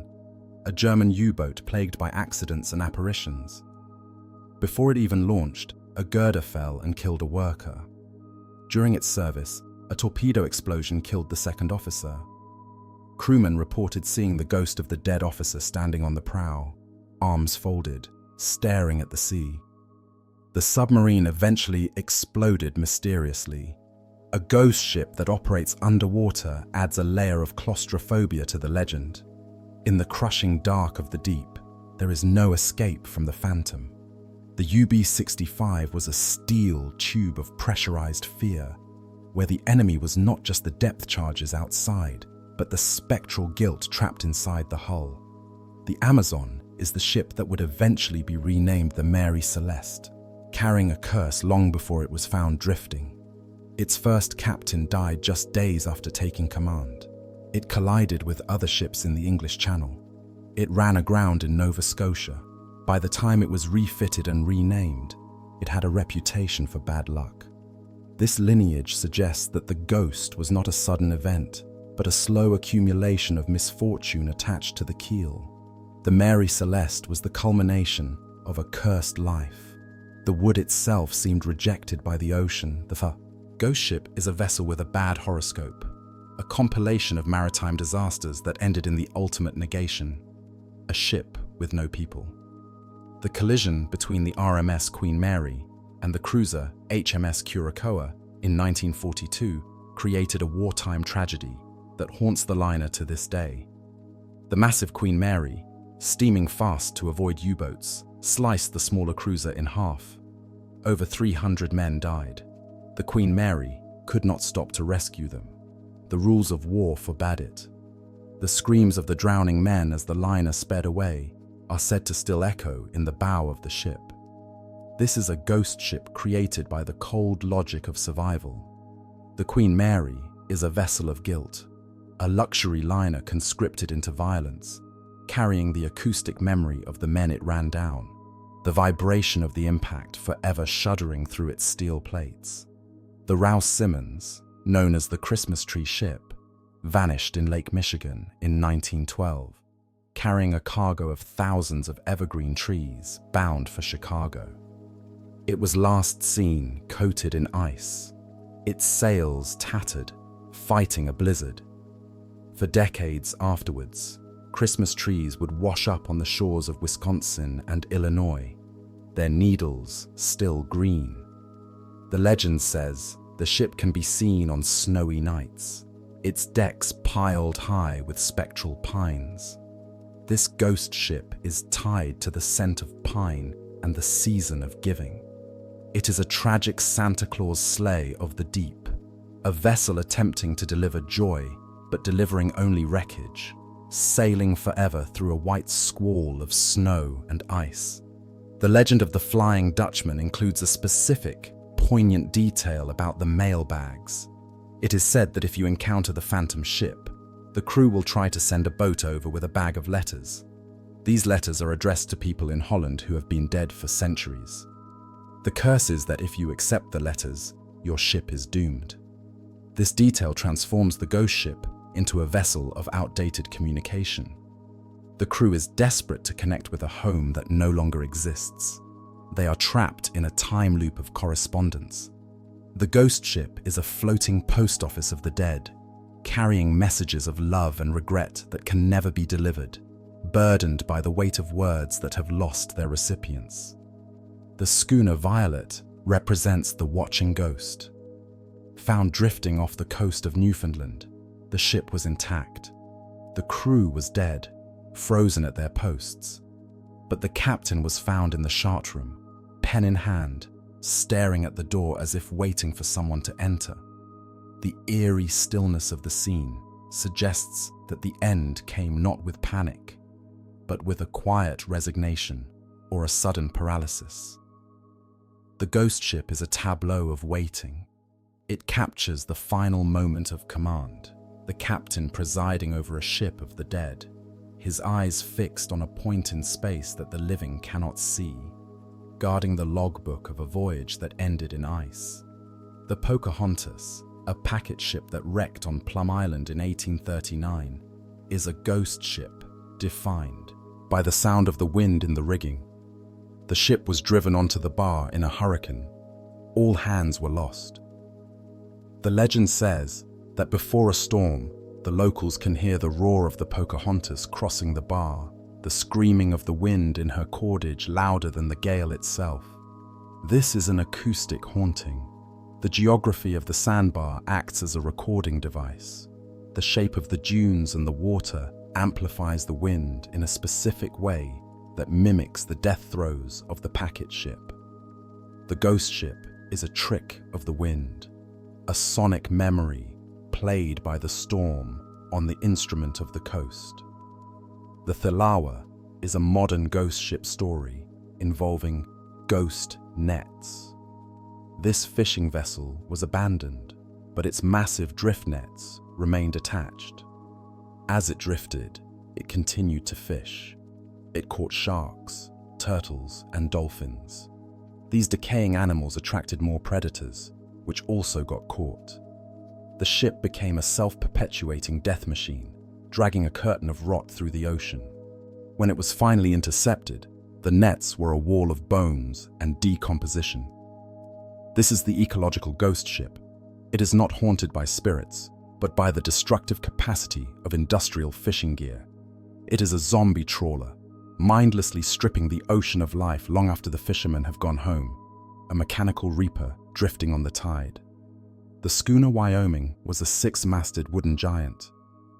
a German U-boat plagued by accidents and apparitions. Before it even launched, a girder fell and killed a worker. During its service, a torpedo explosion killed the second officer. Crewmen reported seeing the ghost of the dead officer standing on the prow, arms folded, staring at the sea. The submarine eventually exploded mysteriously. A ghost ship that operates underwater adds a layer of claustrophobia to the legend. In the crushing dark of the deep, there is no escape from the Phantom. The UB-65 was a steel tube of pressurized fear, where the enemy was not just the depth charges outside, but the spectral guilt trapped inside the hull. The Amazon is the ship that would eventually be renamed the Mary Celeste, carrying a curse long before it was found drifting. Its first captain died just days after taking command. It collided with other ships in the English Channel. It ran aground in Nova Scotia. By the time it was refitted and renamed, it had a reputation for bad luck. This lineage suggests that the ghost was not a sudden event, but a slow accumulation of misfortune attached to the keel. The Mary Celeste was the culmination of a cursed life. The wood itself seemed rejected by the ocean. The ghost ship is a vessel with a bad horoscope, a compilation of maritime disasters that ended in the ultimate negation, a ship with no people. The collision between the RMS Queen Mary and the cruiser HMS Curacoa in 1942 created a wartime tragedy that haunts the liner to this day. The massive Queen Mary, steaming fast to avoid U-boats, sliced the smaller cruiser in half. Over 300 men died. The Queen Mary could not stop to rescue them. The rules of war forbade it. The screams of the drowning men as the liner sped away are said to still echo in the bow of the ship. This is a ghost ship created by the cold logic of survival. The Queen Mary is a vessel of guilt, a luxury liner conscripted into violence, carrying the acoustic memory of the men it ran down, the vibration of the impact forever shuddering through its steel plates. The Rouse Simmons, known as the Christmas tree ship, vanished in Lake Michigan in 1912, carrying a cargo of thousands of evergreen trees bound for Chicago. It was last seen coated in ice, its sails tattered, fighting a blizzard. For decades afterwards, Christmas trees would wash up on the shores of Wisconsin and Illinois, their needles still green. The legend says the ship can be seen on snowy nights, its decks piled high with spectral pines. This ghost ship is tied to the scent of pine and the season of giving. It is a tragic Santa Claus sleigh of the deep, a vessel attempting to deliver joy, but delivering only wreckage, sailing forever through a white squall of snow and ice. The legend of the Flying Dutchman includes a specific, poignant detail about the mailbags. It is said that if you encounter the phantom ship, the crew will try to send a boat over with a bag of letters. These letters are addressed to people in Holland who have been dead for centuries. The curse is that if you accept the letters, your ship is doomed. This detail transforms the ghost ship into a vessel of outdated communication. The crew is desperate to connect with a home that no longer exists. They are trapped in a time loop of correspondence. The ghost ship is a floating post office of the dead, carrying messages of love and regret that can never be delivered, burdened by the weight of words that have lost their recipients. The schooner Violet represents the watching ghost. Found drifting off the coast of Newfoundland, the ship was intact. The crew was dead, frozen at their posts. But the captain was found in the chart room, pen in hand, staring at the door as if waiting for someone to enter. The eerie stillness of the scene suggests that the end came not with panic, but with a quiet resignation or a sudden paralysis. The ghost ship is a tableau of waiting. It captures the final moment of command, the captain presiding over a ship of the dead, his eyes fixed on a point in space that the living cannot see, guarding the logbook of a voyage that ended in ice. The Pocahontas, a packet ship that wrecked on Plum Island in 1839, is a ghost ship defined by the sound of the wind in the rigging. The ship was driven onto the bar in a hurricane. All hands were lost. The legend says that before a storm, the locals can hear the roar of the Pocahontas crossing the bar, the screaming of the wind in her cordage louder than the gale itself. This is an acoustic haunting. The geography of the sandbar acts as a recording device. The shape of the dunes and the water amplifies the wind in a specific way that mimics the death throes of the packet ship. The ghost ship is a trick of the wind, a sonic memory played by the storm on the instrument of the coast. The Thilawa is a modern ghost ship story involving ghost nets. This fishing vessel was abandoned, but its massive drift nets remained attached. As it drifted, it continued to fish. It caught sharks, turtles, and dolphins. These decaying animals attracted more predators, which also got caught. The ship became a self-perpetuating death machine, dragging a curtain of rot through the ocean. When it was finally intercepted, the nets were a wall of bones and decomposition. This is the ecological ghost ship. It is not haunted by spirits, but by the destructive capacity of industrial fishing gear. It is a zombie trawler, mindlessly stripping the ocean of life long after the fishermen have gone home, a mechanical reaper drifting on the tide. The schooner Wyoming was a 6-masted wooden giant,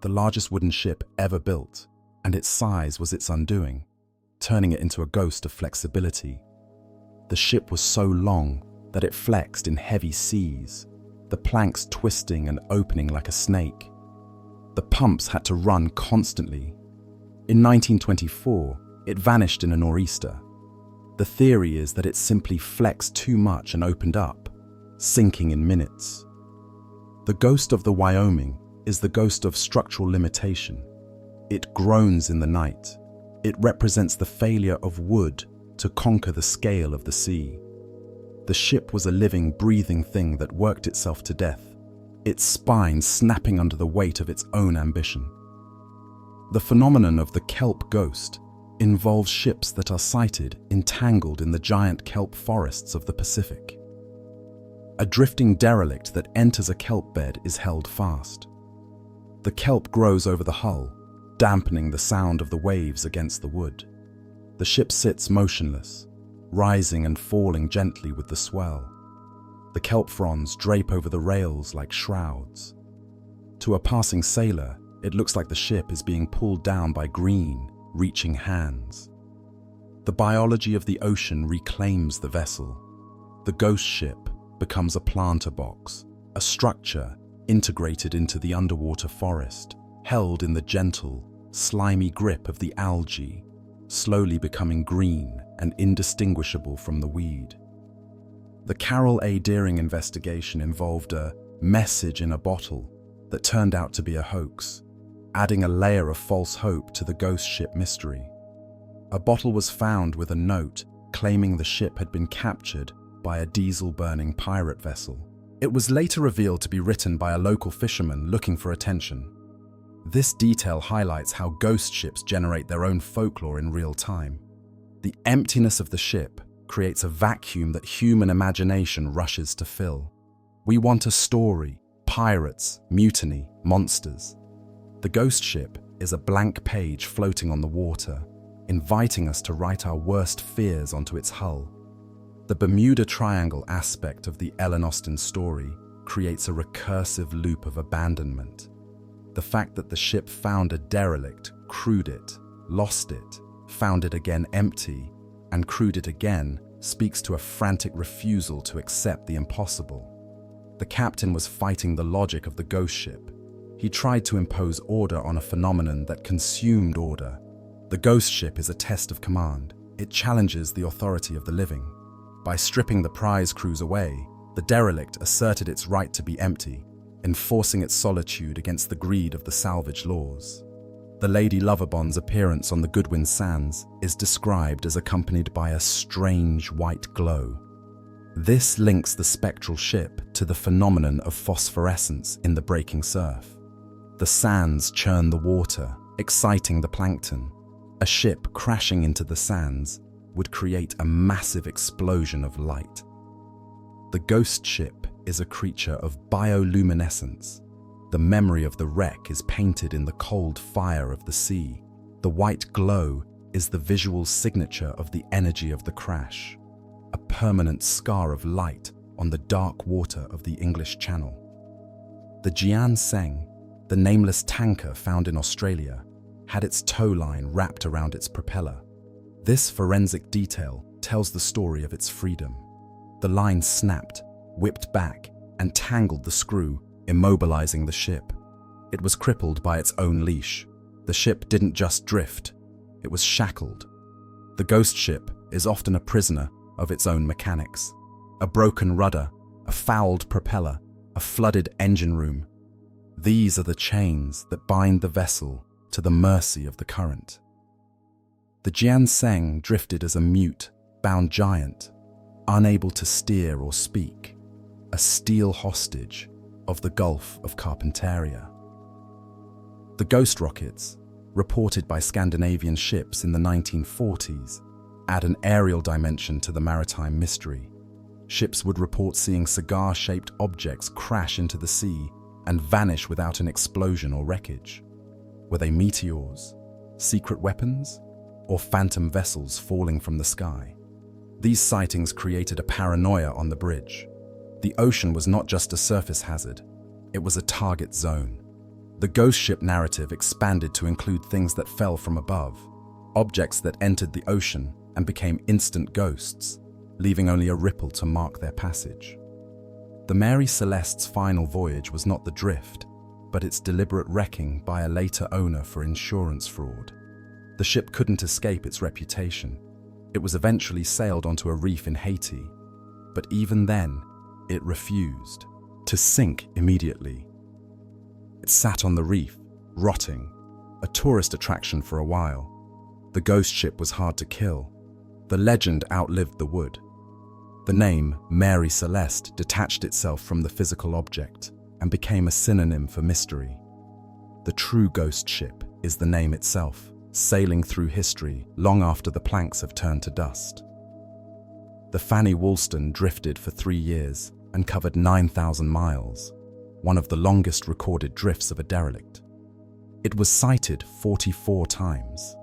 the largest wooden ship ever built, and its size was its undoing, turning it into a ghost of flexibility. The ship was so long that it flexed in heavy seas, the planks twisting and opening like a snake. The pumps had to run constantly. In 1924, it vanished in a nor'easter. The theory is that it simply flexed too much and opened up, sinking in minutes. The ghost of the Wyoming is the ghost of structural limitation. It groans in the night. It represents the failure of wood to conquer the scale of the sea. The ship was a living, breathing thing that worked itself to death, its spine snapping under the weight of its own ambition. The phenomenon of the kelp ghost involves ships that are sighted entangled in the giant kelp forests of the Pacific. A drifting derelict that enters a kelp bed is held fast. The kelp grows over the hull, dampening the sound of the waves against the wood. The ship sits motionless, rising and falling gently with the swell. The kelp fronds drape over the rails like shrouds. To a passing sailor, it looks like the ship is being pulled down by green, reaching hands. The biology of the ocean reclaims the vessel. The ghost ship becomes a planter box, a structure integrated into the underwater forest, held in the gentle, slimy grip of the algae, slowly becoming green and indistinguishable from the weed. The Carol A. Deering investigation involved a message in a bottle that turned out to be a hoax, adding a layer of false hope to the ghost ship mystery. A bottle was found with a note claiming the ship had been captured by a diesel-burning pirate vessel. It was later revealed to be written by a local fisherman looking for attention. This detail highlights how ghost ships generate their own folklore in real time. The emptiness of the ship creates a vacuum that human imagination rushes to fill. We want a story, pirates, mutiny, monsters. The ghost ship is a blank page floating on the water, inviting us to write our worst fears onto its hull. The Bermuda Triangle aspect of the Ellen Austen story creates a recursive loop of abandonment. The fact that the ship found a derelict, crewed it, lost it, found it again empty, and crewed it again speaks to a frantic refusal to accept the impossible. The captain was fighting the logic of the ghost ship. He tried to impose order on a phenomenon that consumed order. The ghost ship is a test of command. It challenges the authority of the living. By stripping the prize crews away, the derelict asserted its right to be empty, enforcing its solitude against the greed of the salvage laws. The Lady Loverbond's appearance on the Goodwin Sands is described as accompanied by a strange white glow. This links the spectral ship to the phenomenon of phosphorescence in the breaking surf. The sands churn the water, exciting the plankton. A ship crashing into the sands would create a massive explosion of light. The ghost ship is a creature of bioluminescence. The memory of the wreck is painted in the cold fire of the sea. The white glow is the visual signature of the energy of the crash, a permanent scar of light on the dark water of the English Channel. The Jian Seng, the nameless tanker found in Australia, had its tow line wrapped around its propeller. This forensic detail tells the story of its freedom. The line snapped, whipped back, and tangled the screw, immobilizing the ship. It was crippled by its own leash. The ship didn't just drift, it was shackled. The ghost ship is often a prisoner of its own mechanics. A broken rudder, a fouled propeller, a flooded engine room. These are the chains that bind the vessel to the mercy of the current. The Jianseng drifted as a mute, bound giant, unable to steer or speak, a steel hostage of the Gulf of Carpentaria. The ghost rockets, reported by Scandinavian ships in the 1940s, add an aerial dimension to the maritime mystery. Ships would report seeing cigar-shaped objects crash into the sea and vanish without an explosion or wreckage. Were they meteors, secret weapons, or phantom vessels falling from the sky? These sightings created a paranoia on the bridge. The ocean was not just a surface hazard, it was a target zone. The ghost ship narrative expanded to include things that fell from above, objects that entered the ocean and became instant ghosts, leaving only a ripple to mark their passage. The Mary Celeste's final voyage was not the drift, but its deliberate wrecking by a later owner for insurance fraud. The ship couldn't escape its reputation. It was eventually sailed onto a reef in Haiti, but even then, it refused to sink immediately. It sat on the reef, rotting, a tourist attraction for a while. The ghost ship was hard to kill. The legend outlived the wood. The name Mary Celeste detached itself from the physical object and became a synonym for mystery. The true ghost ship is the name itself, sailing through history long after the planks have turned to dust. The Fanny Woolston drifted for 3 years and covered 9,000 miles, one of the longest recorded drifts of a derelict. It was sighted 44 times.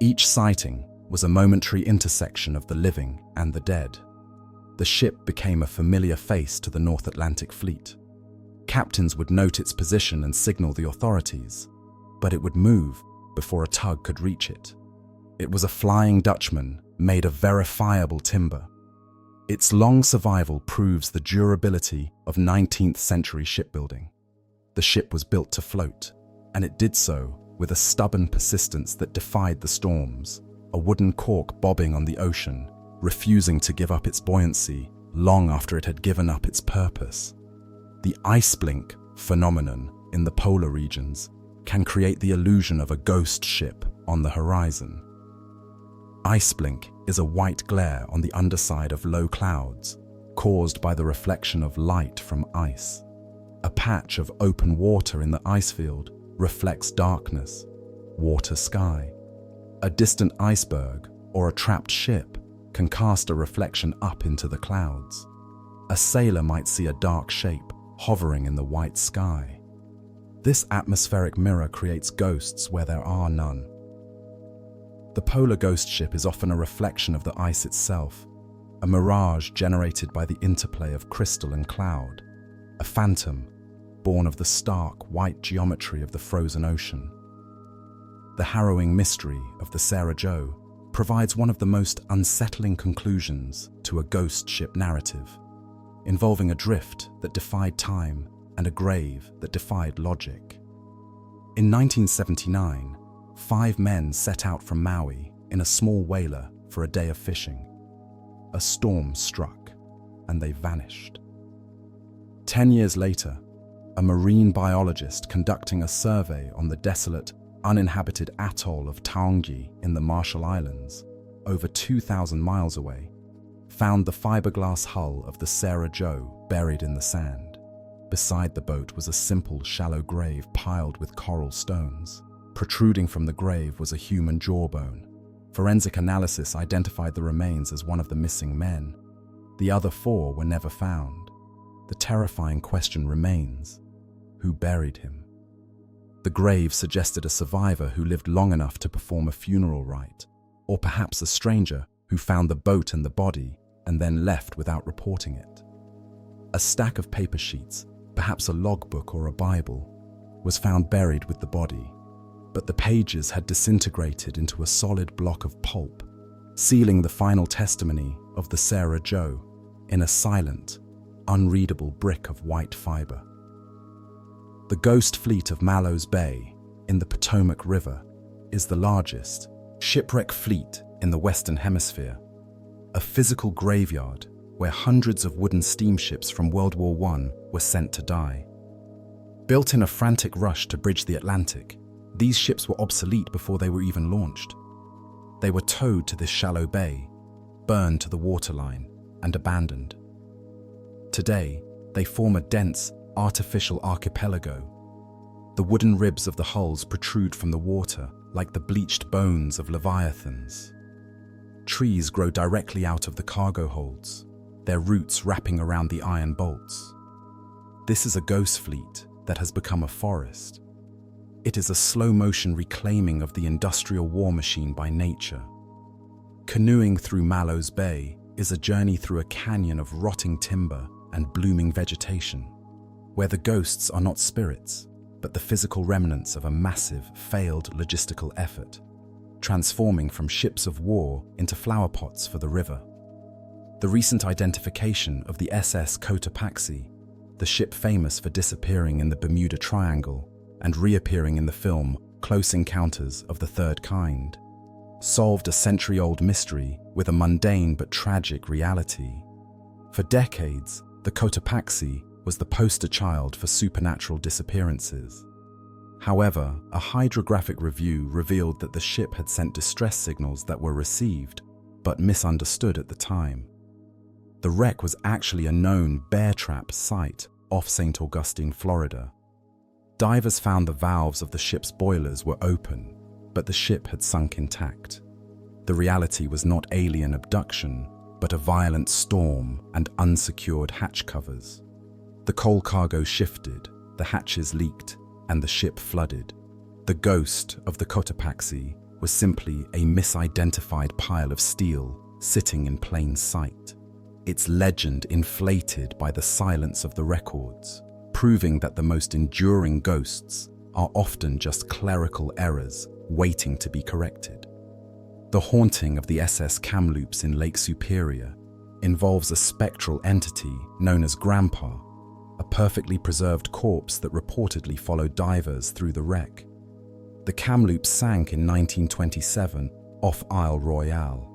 Each sighting was a momentary intersection of the living and the dead. The ship became a familiar face to the North Atlantic Fleet. Captains would note its position and signal the authorities, but it would move before a tug could reach it. It was a Flying Dutchman made of verifiable timber. Its long survival proves the durability of 19th century shipbuilding. The ship was built to float, and it did so with a stubborn persistence that defied the storms, a wooden cork bobbing on the ocean, refusing to give up its buoyancy long after it had given up its purpose. The ice blink phenomenon in the polar regions can create the illusion of a ghost ship on the horizon. Ice blink is a white glare on the underside of low clouds, caused by the reflection of light from ice. A patch of open water in the ice field reflects darkness, water sky. A distant iceberg or a trapped ship can cast a reflection up into the clouds. A sailor might see a dark shape hovering in the white sky. This atmospheric mirror creates ghosts where there are none. The polar ghost ship is often a reflection of the ice itself, a mirage generated by the interplay of crystal and cloud, a phantom born of the stark white geometry of the frozen ocean. The harrowing mystery of the Sarah Jo provides one of the most unsettling conclusions to a ghost ship narrative, involving a drift that defied time and a grave that defied logic. In 1979, 5 men set out from Maui in a small whaler for a day of fishing. A storm struck, and they vanished. 10 years later, a marine biologist conducting a survey on the desolate, uninhabited atoll of Taongi in the Marshall Islands, over 2,000 miles away, found the fiberglass hull of the Sarah Jo buried in the sand. Beside the boat was a simple, shallow grave piled with coral stones. Protruding from the grave was a human jawbone. Forensic analysis identified the remains as one of the missing men. The other 4 were never found. The terrifying question remains: who buried him? The grave suggested a survivor who lived long enough to perform a funeral rite, or perhaps a stranger who found the boat and the body and then left without reporting it. A stack of paper sheets, perhaps a logbook or a Bible, was found buried with the body. but the pages had disintegrated into a solid block of pulp, sealing the final testimony of the Sarah Joe in a silent, unreadable brick of white fiber. The ghost fleet of Mallows Bay in the Potomac River is the largest shipwreck fleet in the Western Hemisphere, a physical graveyard where hundreds of wooden steamships from World War I were sent to die. Built in a frantic rush to bridge the Atlantic, these ships were obsolete before they were even launched. They were towed to this shallow bay, burned to the waterline, and abandoned. Today, they form a dense, artificial archipelago. The wooden ribs of the hulls protrude from the water like the bleached bones of leviathans. Trees grow directly out of the cargo holds, their roots wrapping around the iron bolts. This is a ghost fleet that has become a forest. It is a slow-motion reclaiming of the industrial war machine by nature. Canoeing through Mallows Bay is a journey through a canyon of rotting timber and blooming vegetation, where the ghosts are not spirits, but the physical remnants of a massive, failed logistical effort, transforming from ships of war into flower pots for the river. The recent identification of the SS Cotopaxi, the ship famous for disappearing in the Bermuda Triangle and reappearing in the film Close Encounters of the Third Kind, solved a century-old mystery with a mundane but tragic reality. For decades, the Cotopaxi was the poster child for supernatural disappearances. However, a hydrographic review revealed that the ship had sent distress signals that were received, but misunderstood at the time. The wreck was actually a known bear trap site off St. Augustine, Florida. Divers found the valves of the ship's boilers were open, but the ship had sunk intact. The reality was not alien abduction, but a violent storm and unsecured hatch covers. The coal cargo shifted, the hatches leaked, and the ship flooded. The ghost of the Cotopaxi was simply a misidentified pile of steel sitting in plain sight, its legend inflated by the silence of the records, proving that the most enduring ghosts are often just clerical errors waiting to be corrected. The haunting of the SS Kamloops in Lake Superior involves a spectral entity known as Grandpa, a perfectly preserved corpse that reportedly followed divers through the wreck. The Kamloops sank in 1927 off Isle Royale.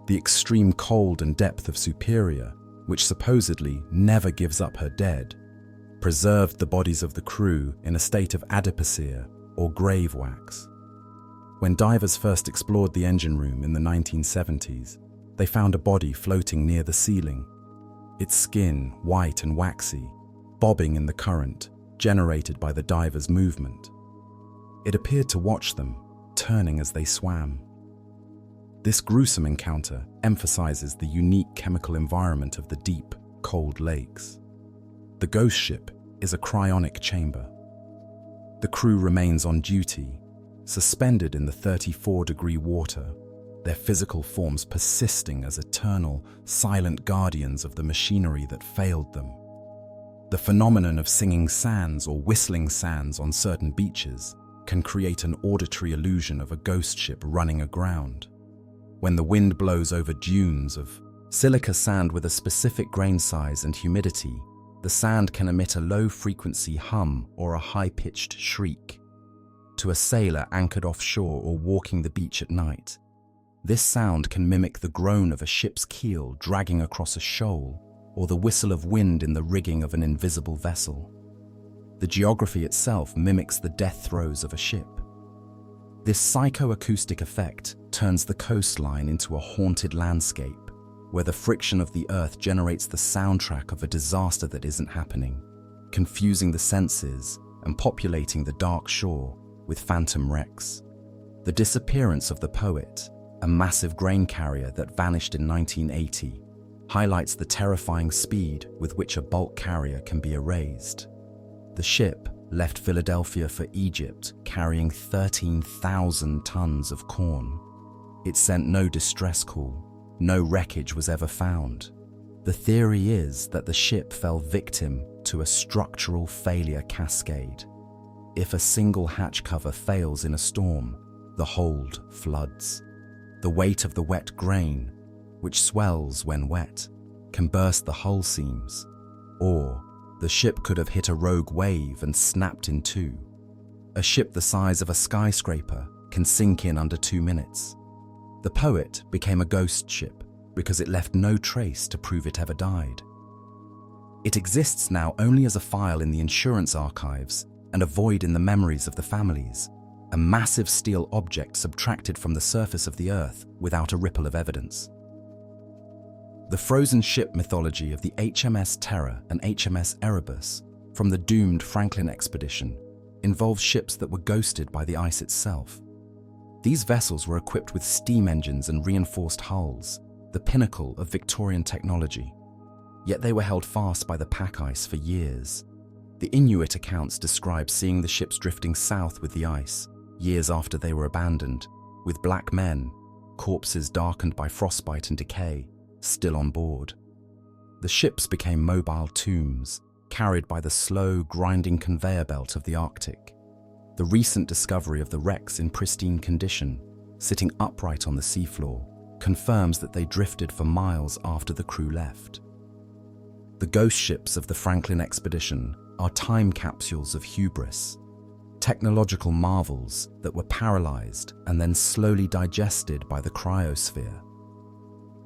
The extreme cold and depth of Superior, which supposedly never gives up her dead, preserved the bodies of the crew in a state of adipocere or grave wax. When divers first explored the engine room in the 1970s, they found a body floating near the ceiling, its skin white and waxy, bobbing in the current generated by the divers' movement. It appeared to watch them, turning as they swam. This gruesome encounter emphasizes the unique chemical environment of the deep, cold lakes. The ghost ship is a cryonic chamber. The crew remains on duty, suspended in the 34-degree water, their physical forms persisting as eternal, silent guardians of the machinery that failed them. The phenomenon of singing sands or whistling sands on certain beaches can create an auditory illusion of a ghost ship running aground. When the wind blows over dunes of silica sand with a specific grain size and humidity, the sand can emit a low-frequency hum or a high-pitched shriek. To a sailor anchored offshore or walking the beach at night, this sound can mimic the groan of a ship's keel dragging across a shoal or the whistle of wind in the rigging of an invisible vessel. The geography itself mimics the death throes of a ship. This psychoacoustic effect turns the coastline into a haunted landscape, where the friction of the earth generates the soundtrack of a disaster that isn't happening, confusing the senses and populating the dark shore with phantom wrecks. The disappearance of the Poet, a massive grain carrier that vanished in 1980, highlights the terrifying speed with which a bulk carrier can be erased. The ship left Philadelphia for Egypt carrying 13,000 tons of corn. It sent no distress call. No wreckage was ever found. The theory is that the ship fell victim to a structural failure cascade. If a single hatch cover fails in a storm, the hold floods. The weight of the wet grain, which swells when wet, can burst the hull seams, or the ship could have hit a rogue wave and snapped in two. A ship the size of a skyscraper can sink in under 2 minutes. The Poet became a ghost ship because it left no trace to prove it ever died. It exists now only as a file in the insurance archives and a void in the memories of the families, a massive steel object subtracted from the surface of the Earth without a ripple of evidence. The frozen ship mythology of the HMS Terror and HMS Erebus from the doomed Franklin expedition involves ships that were ghosted by the ice itself. These vessels were equipped with steam engines and reinforced hulls, the pinnacle of Victorian technology. Yet they were held fast by the pack ice for years. The Inuit accounts describe seeing the ships drifting south with the ice, years after they were abandoned, with black men, corpses darkened by frostbite and decay, still on board. The ships became mobile tombs, carried by the slow, grinding conveyor belt of the Arctic. The recent discovery of the wrecks in pristine condition, sitting upright on the seafloor, confirms that they drifted for miles after the crew left. The ghost ships of the Franklin expedition are time capsules of hubris, technological marvels that were paralyzed and then slowly digested by the cryosphere.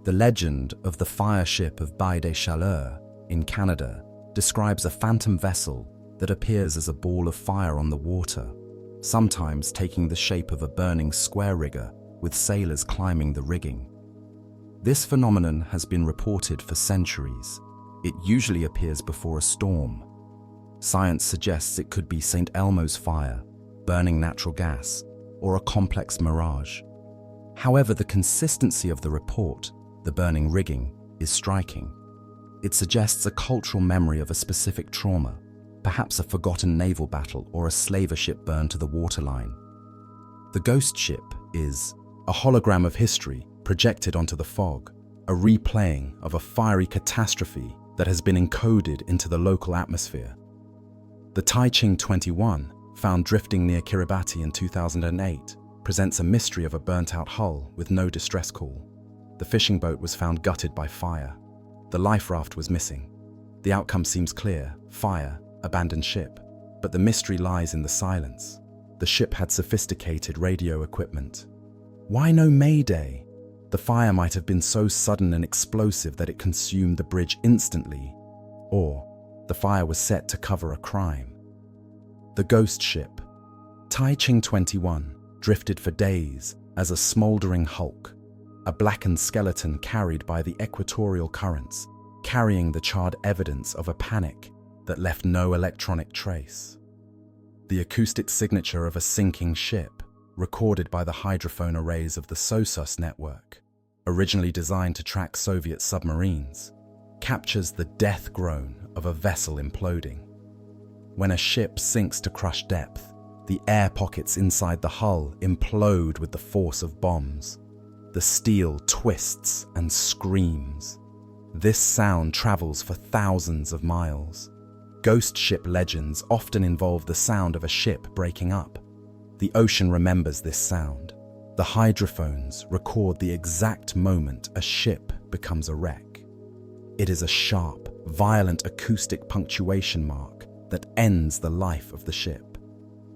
The legend of the fire ship of Baie des Chaleurs in Canada describes a phantom vessel that appears as a ball of fire on the water, sometimes taking the shape of a burning square rigger with sailors climbing the rigging. This phenomenon has been reported for centuries. It usually appears before a storm. Science suggests it could be St. Elmo's fire, burning natural gas, or a complex mirage. However, the consistency of the report, the burning rigging, is striking. It suggests a cultural memory of a specific trauma, perhaps a forgotten naval battle or a slaver ship burned to the waterline. The ghost ship is a hologram of history projected onto the fog, a replaying of a fiery catastrophe that has been encoded into the local atmosphere. The Taiching 21, found drifting near Kiribati in 2008, presents a mystery of a burnt-out hull with no distress call. The fishing boat was found gutted by fire. The life raft was missing. The outcome seems clear: fire, abandoned ship. But the mystery lies in the silence. The ship had sophisticated radio equipment. Why no mayday? The fire might have been so sudden and explosive that it consumed the bridge instantly. Or the fire was set to cover a crime. The ghost ship. Taiching 21 drifted for days as a smoldering hulk, a blackened skeleton carried by the equatorial currents, carrying the charred evidence of a panic that left no electronic trace. The acoustic signature of a sinking ship, recorded by the hydrophone arrays of the SOSUS network, originally designed to track Soviet submarines, captures the death groan of a vessel imploding. When a ship sinks to crush depth, the air pockets inside the hull implode with the force of bombs. The steel twists and screams. This sound travels for thousands of miles. Ghost ship legends often involve the sound of a ship breaking up. The ocean remembers this sound. The hydrophones record the exact moment a ship becomes a wreck. It is a sharp, violent acoustic punctuation mark that ends the life of the ship.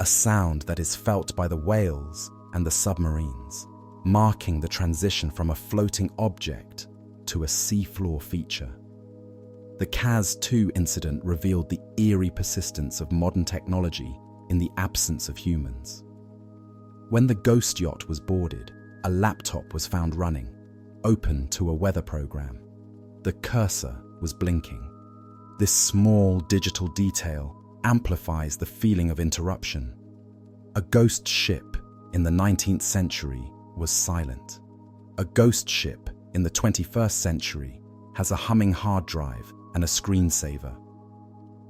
A sound that is felt by the whales and the submarines, marking the transition from a floating object to a seafloor feature. The CAS-2 incident revealed the eerie persistence of modern technology in the absence of humans. When the ghost yacht was boarded, a laptop was found running, open to a weather program. The cursor was blinking. This small digital detail amplifies the feeling of interruption. A ghost ship in the 19th century was silent. A ghost ship in the 21st century has a humming hard drive and a screensaver.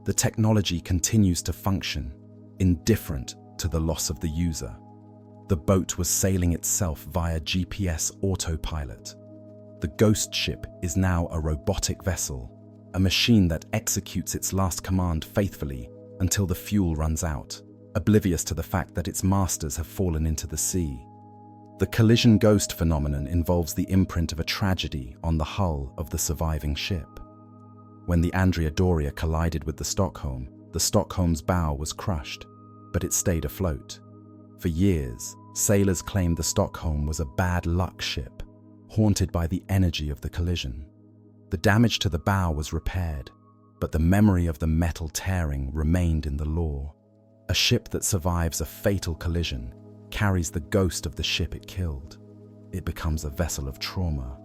The technology continues to function, indifferent to the loss of the user. The boat was sailing itself via GPS autopilot. The ghost ship is now a robotic vessel, a machine that executes its last command faithfully until the fuel runs out. oblivious to the fact that its masters have fallen into the sea. The collision ghost phenomenon involves the imprint of a tragedy on the hull of the surviving ship. When the Andrea Doria collided with the Stockholm's bow was crushed, but it stayed afloat. For years, sailors claimed the Stockholm was a bad luck ship, haunted by the energy of the collision. The damage to the bow was repaired, but the memory of the metal tearing remained in the lore. A ship that survives a fatal collision carries the ghost of the ship it killed. It becomes a vessel of trauma.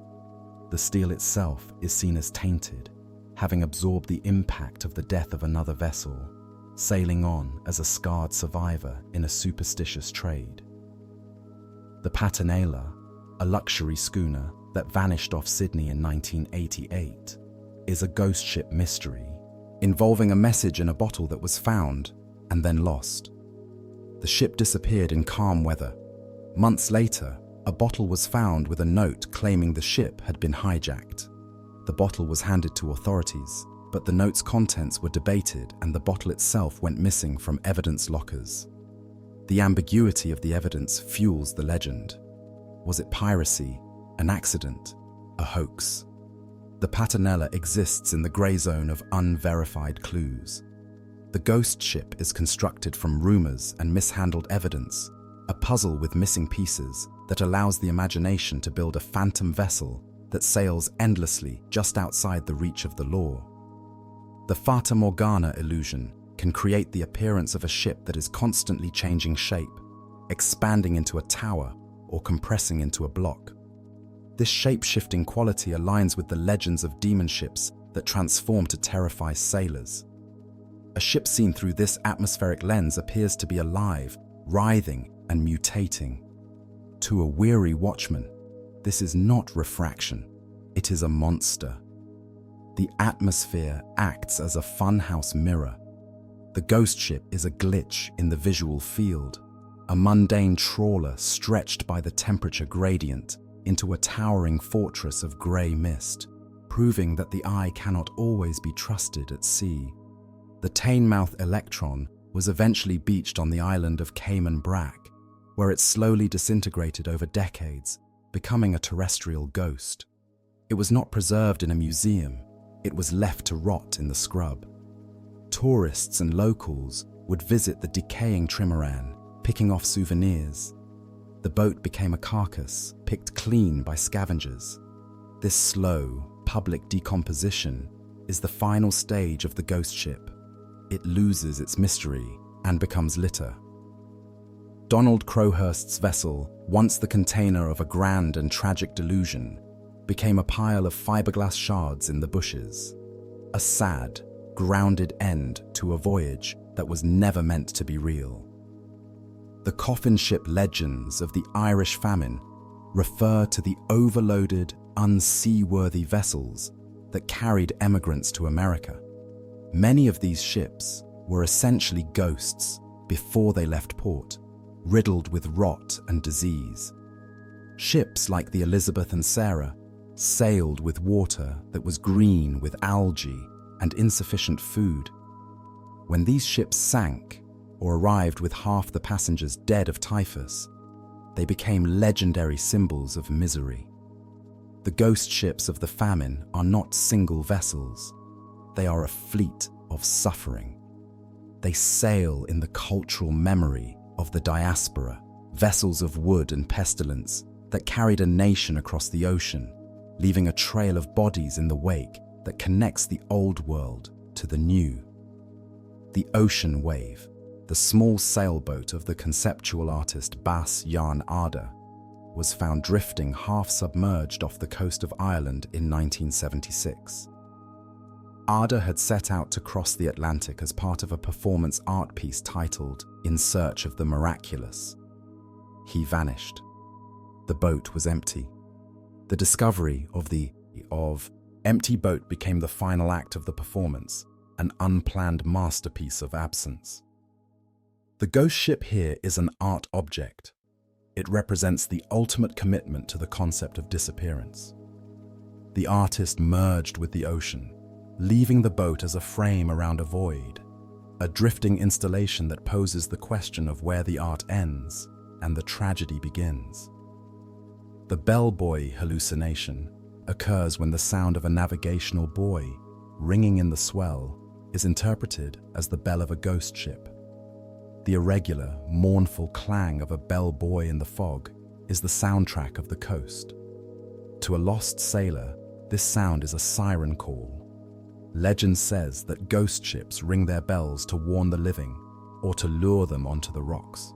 The steel itself is seen as tainted, having absorbed the impact of the death of another vessel, sailing on as a scarred survivor in a superstitious trade. The Paternela, a luxury schooner that vanished off Sydney in 1988, is a ghost ship mystery, involving a message in a bottle that was found and then lost. The ship disappeared in calm weather. Months later, a bottle was found with a note claiming the ship had been hijacked. The bottle was handed to authorities, but the note's contents were debated and the bottle itself went missing from evidence lockers. The ambiguity of the evidence fuels the legend. Was it piracy, an accident, a hoax? The Paternela exists in the grey zone of unverified clues. The ghost ship is constructed from rumours and mishandled evidence, a puzzle with missing pieces that allows the imagination to build a phantom vessel that sails endlessly just outside the reach of the law. The Fata Morgana illusion can create the appearance of a ship that is constantly changing shape, expanding into a tower or compressing into a block. This shape-shifting quality aligns with the legends of demon ships that transform to terrify sailors. A ship seen through this atmospheric lens appears to be alive, writhing, and mutating. To a weary watchman, this is not refraction, it is a monster. The atmosphere acts as a funhouse mirror. The ghost ship is a glitch in the visual field, a mundane trawler stretched by the temperature gradient into a towering fortress of grey mist, proving that the eye cannot always be trusted at sea. The Teignmouth Electron was eventually beached on the island of Cayman Brac, where it slowly disintegrated over decades, becoming a terrestrial ghost. It was not preserved in a museum, it was left to rot in the scrub. Tourists and locals would visit the decaying trimaran, picking off souvenirs. The boat became a carcass, picked clean by scavengers. This slow, public decomposition is the final stage of the ghost ship. It loses its mystery and becomes litter. Donald Crowhurst's vessel, once the container of a grand and tragic delusion, became a pile of fiberglass shards in the bushes. A sad, grounded end to a voyage that was never meant to be real. The coffin ship legends of the Irish famine refer to the overloaded, unseaworthy vessels that carried emigrants to America. Many of these ships were essentially ghosts before they left port, riddled with rot and disease. Ships like the Elizabeth and Sarah sailed with water that was green with algae and insufficient food. When these ships sank or arrived with half the passengers dead of typhus, they became legendary symbols of misery. The ghost ships of the famine are not single vessels. They are a fleet of suffering. They sail in the cultural memory of the diaspora, vessels of wood and pestilence that carried a nation across the ocean, leaving a trail of bodies in the wake that connects the old world to the new. The Ocean Wave, the small sailboat of the conceptual artist Bas Jan Ader, was found drifting half-submerged off the coast of Ireland in 1976. Ader had set out to cross the Atlantic as part of a performance art piece titled In Search of the Miraculous. He vanished. The boat was empty. The discovery of the empty boat became the final act of the performance, an unplanned masterpiece of absence. The ghost ship here is an art object. It represents the ultimate commitment to the concept of disappearance. The artist merged with the ocean, leaving the boat as a frame around a void. a drifting installation that poses the question of where the art ends and the tragedy begins. The bellboy hallucination occurs when the sound of a navigational buoy ringing in the swell is interpreted as the bell of a ghost ship. The irregular, mournful clang of a bellboy in the fog is the soundtrack of the coast. To a lost sailor, this sound is a siren call. Legend says that ghost ships ring their bells to warn the living or to lure them onto the rocks.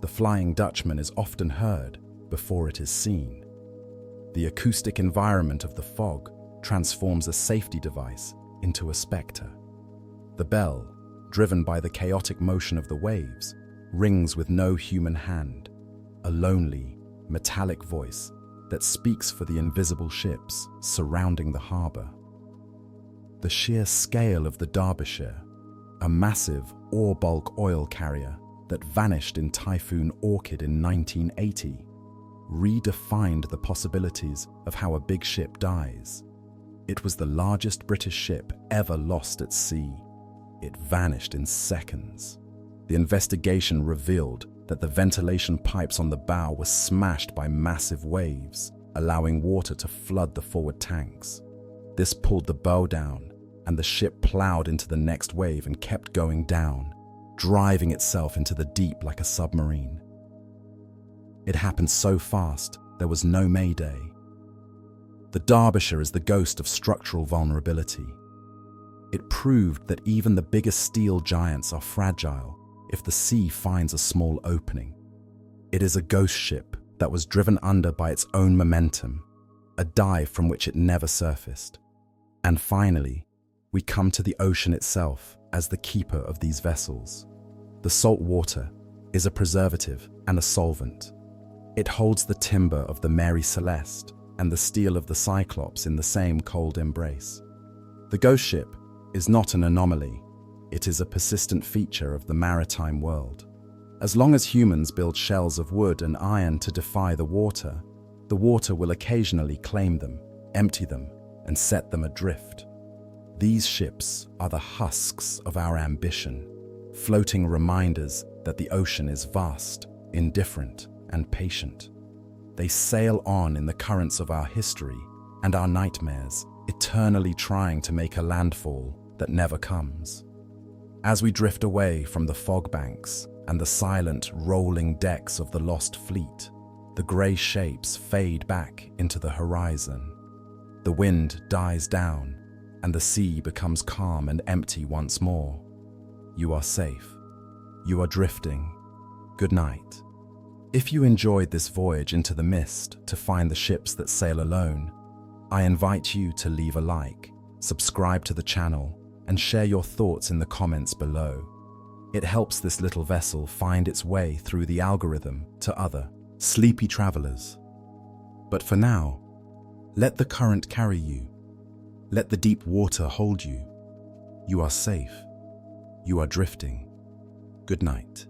The Flying Dutchman is often heard before it is seen. The acoustic environment of the fog transforms a safety device into a spectre. The bell, driven by the chaotic motion of the waves, rings with no human hand, a lonely, metallic voice that speaks for the invisible ships surrounding the harbour. The sheer scale of the Derbyshire, a massive ore-bulk oil carrier that vanished in Typhoon Orchid in 1980, redefined the possibilities of how a big ship dies. It was the largest British ship ever lost at sea. It vanished in seconds. The investigation revealed that the ventilation pipes on the bow were smashed by massive waves, allowing water to flood the forward tanks. This pulled the bow down, and the ship plowed into the next wave and kept going down, driving itself into the deep like a submarine. It happened so fast, there was no mayday. The Derbyshire is the ghost of structural vulnerability. It proved that even the biggest steel giants are fragile if the sea finds a small opening. It is a ghost ship that was driven under by its own momentum, a dive from which it never surfaced. And finally, we come to the ocean itself as the keeper of these vessels. The salt water is a preservative and a solvent. It holds the timber of the Mary Celeste and the steel of the Cyclops in the same cold embrace. The ghost ship is not an anomaly. It is a persistent feature of the maritime world. As long as humans build shells of wood and iron to defy the water will occasionally claim them, empty them, and set them adrift. These ships are the husks of our ambition, floating reminders that the ocean is vast, indifferent, and patient. They sail on in the currents of our history and our nightmares, eternally trying to make a landfall that never comes. As we drift away from the fog banks and the silent, rolling decks of the lost fleet, the grey shapes fade back into the horizon. The wind dies down, and the sea becomes calm and empty once more. You are safe. You are drifting. Good night. If you enjoyed this voyage into the mist to find the ships that sail alone, I invite you to leave a like, subscribe to the channel, and share your thoughts in the comments below. It helps this little vessel find its way through the algorithm to other sleepy travelers. But for now, let the current carry you. Let the deep water hold you. You are safe. You are drifting. Good night.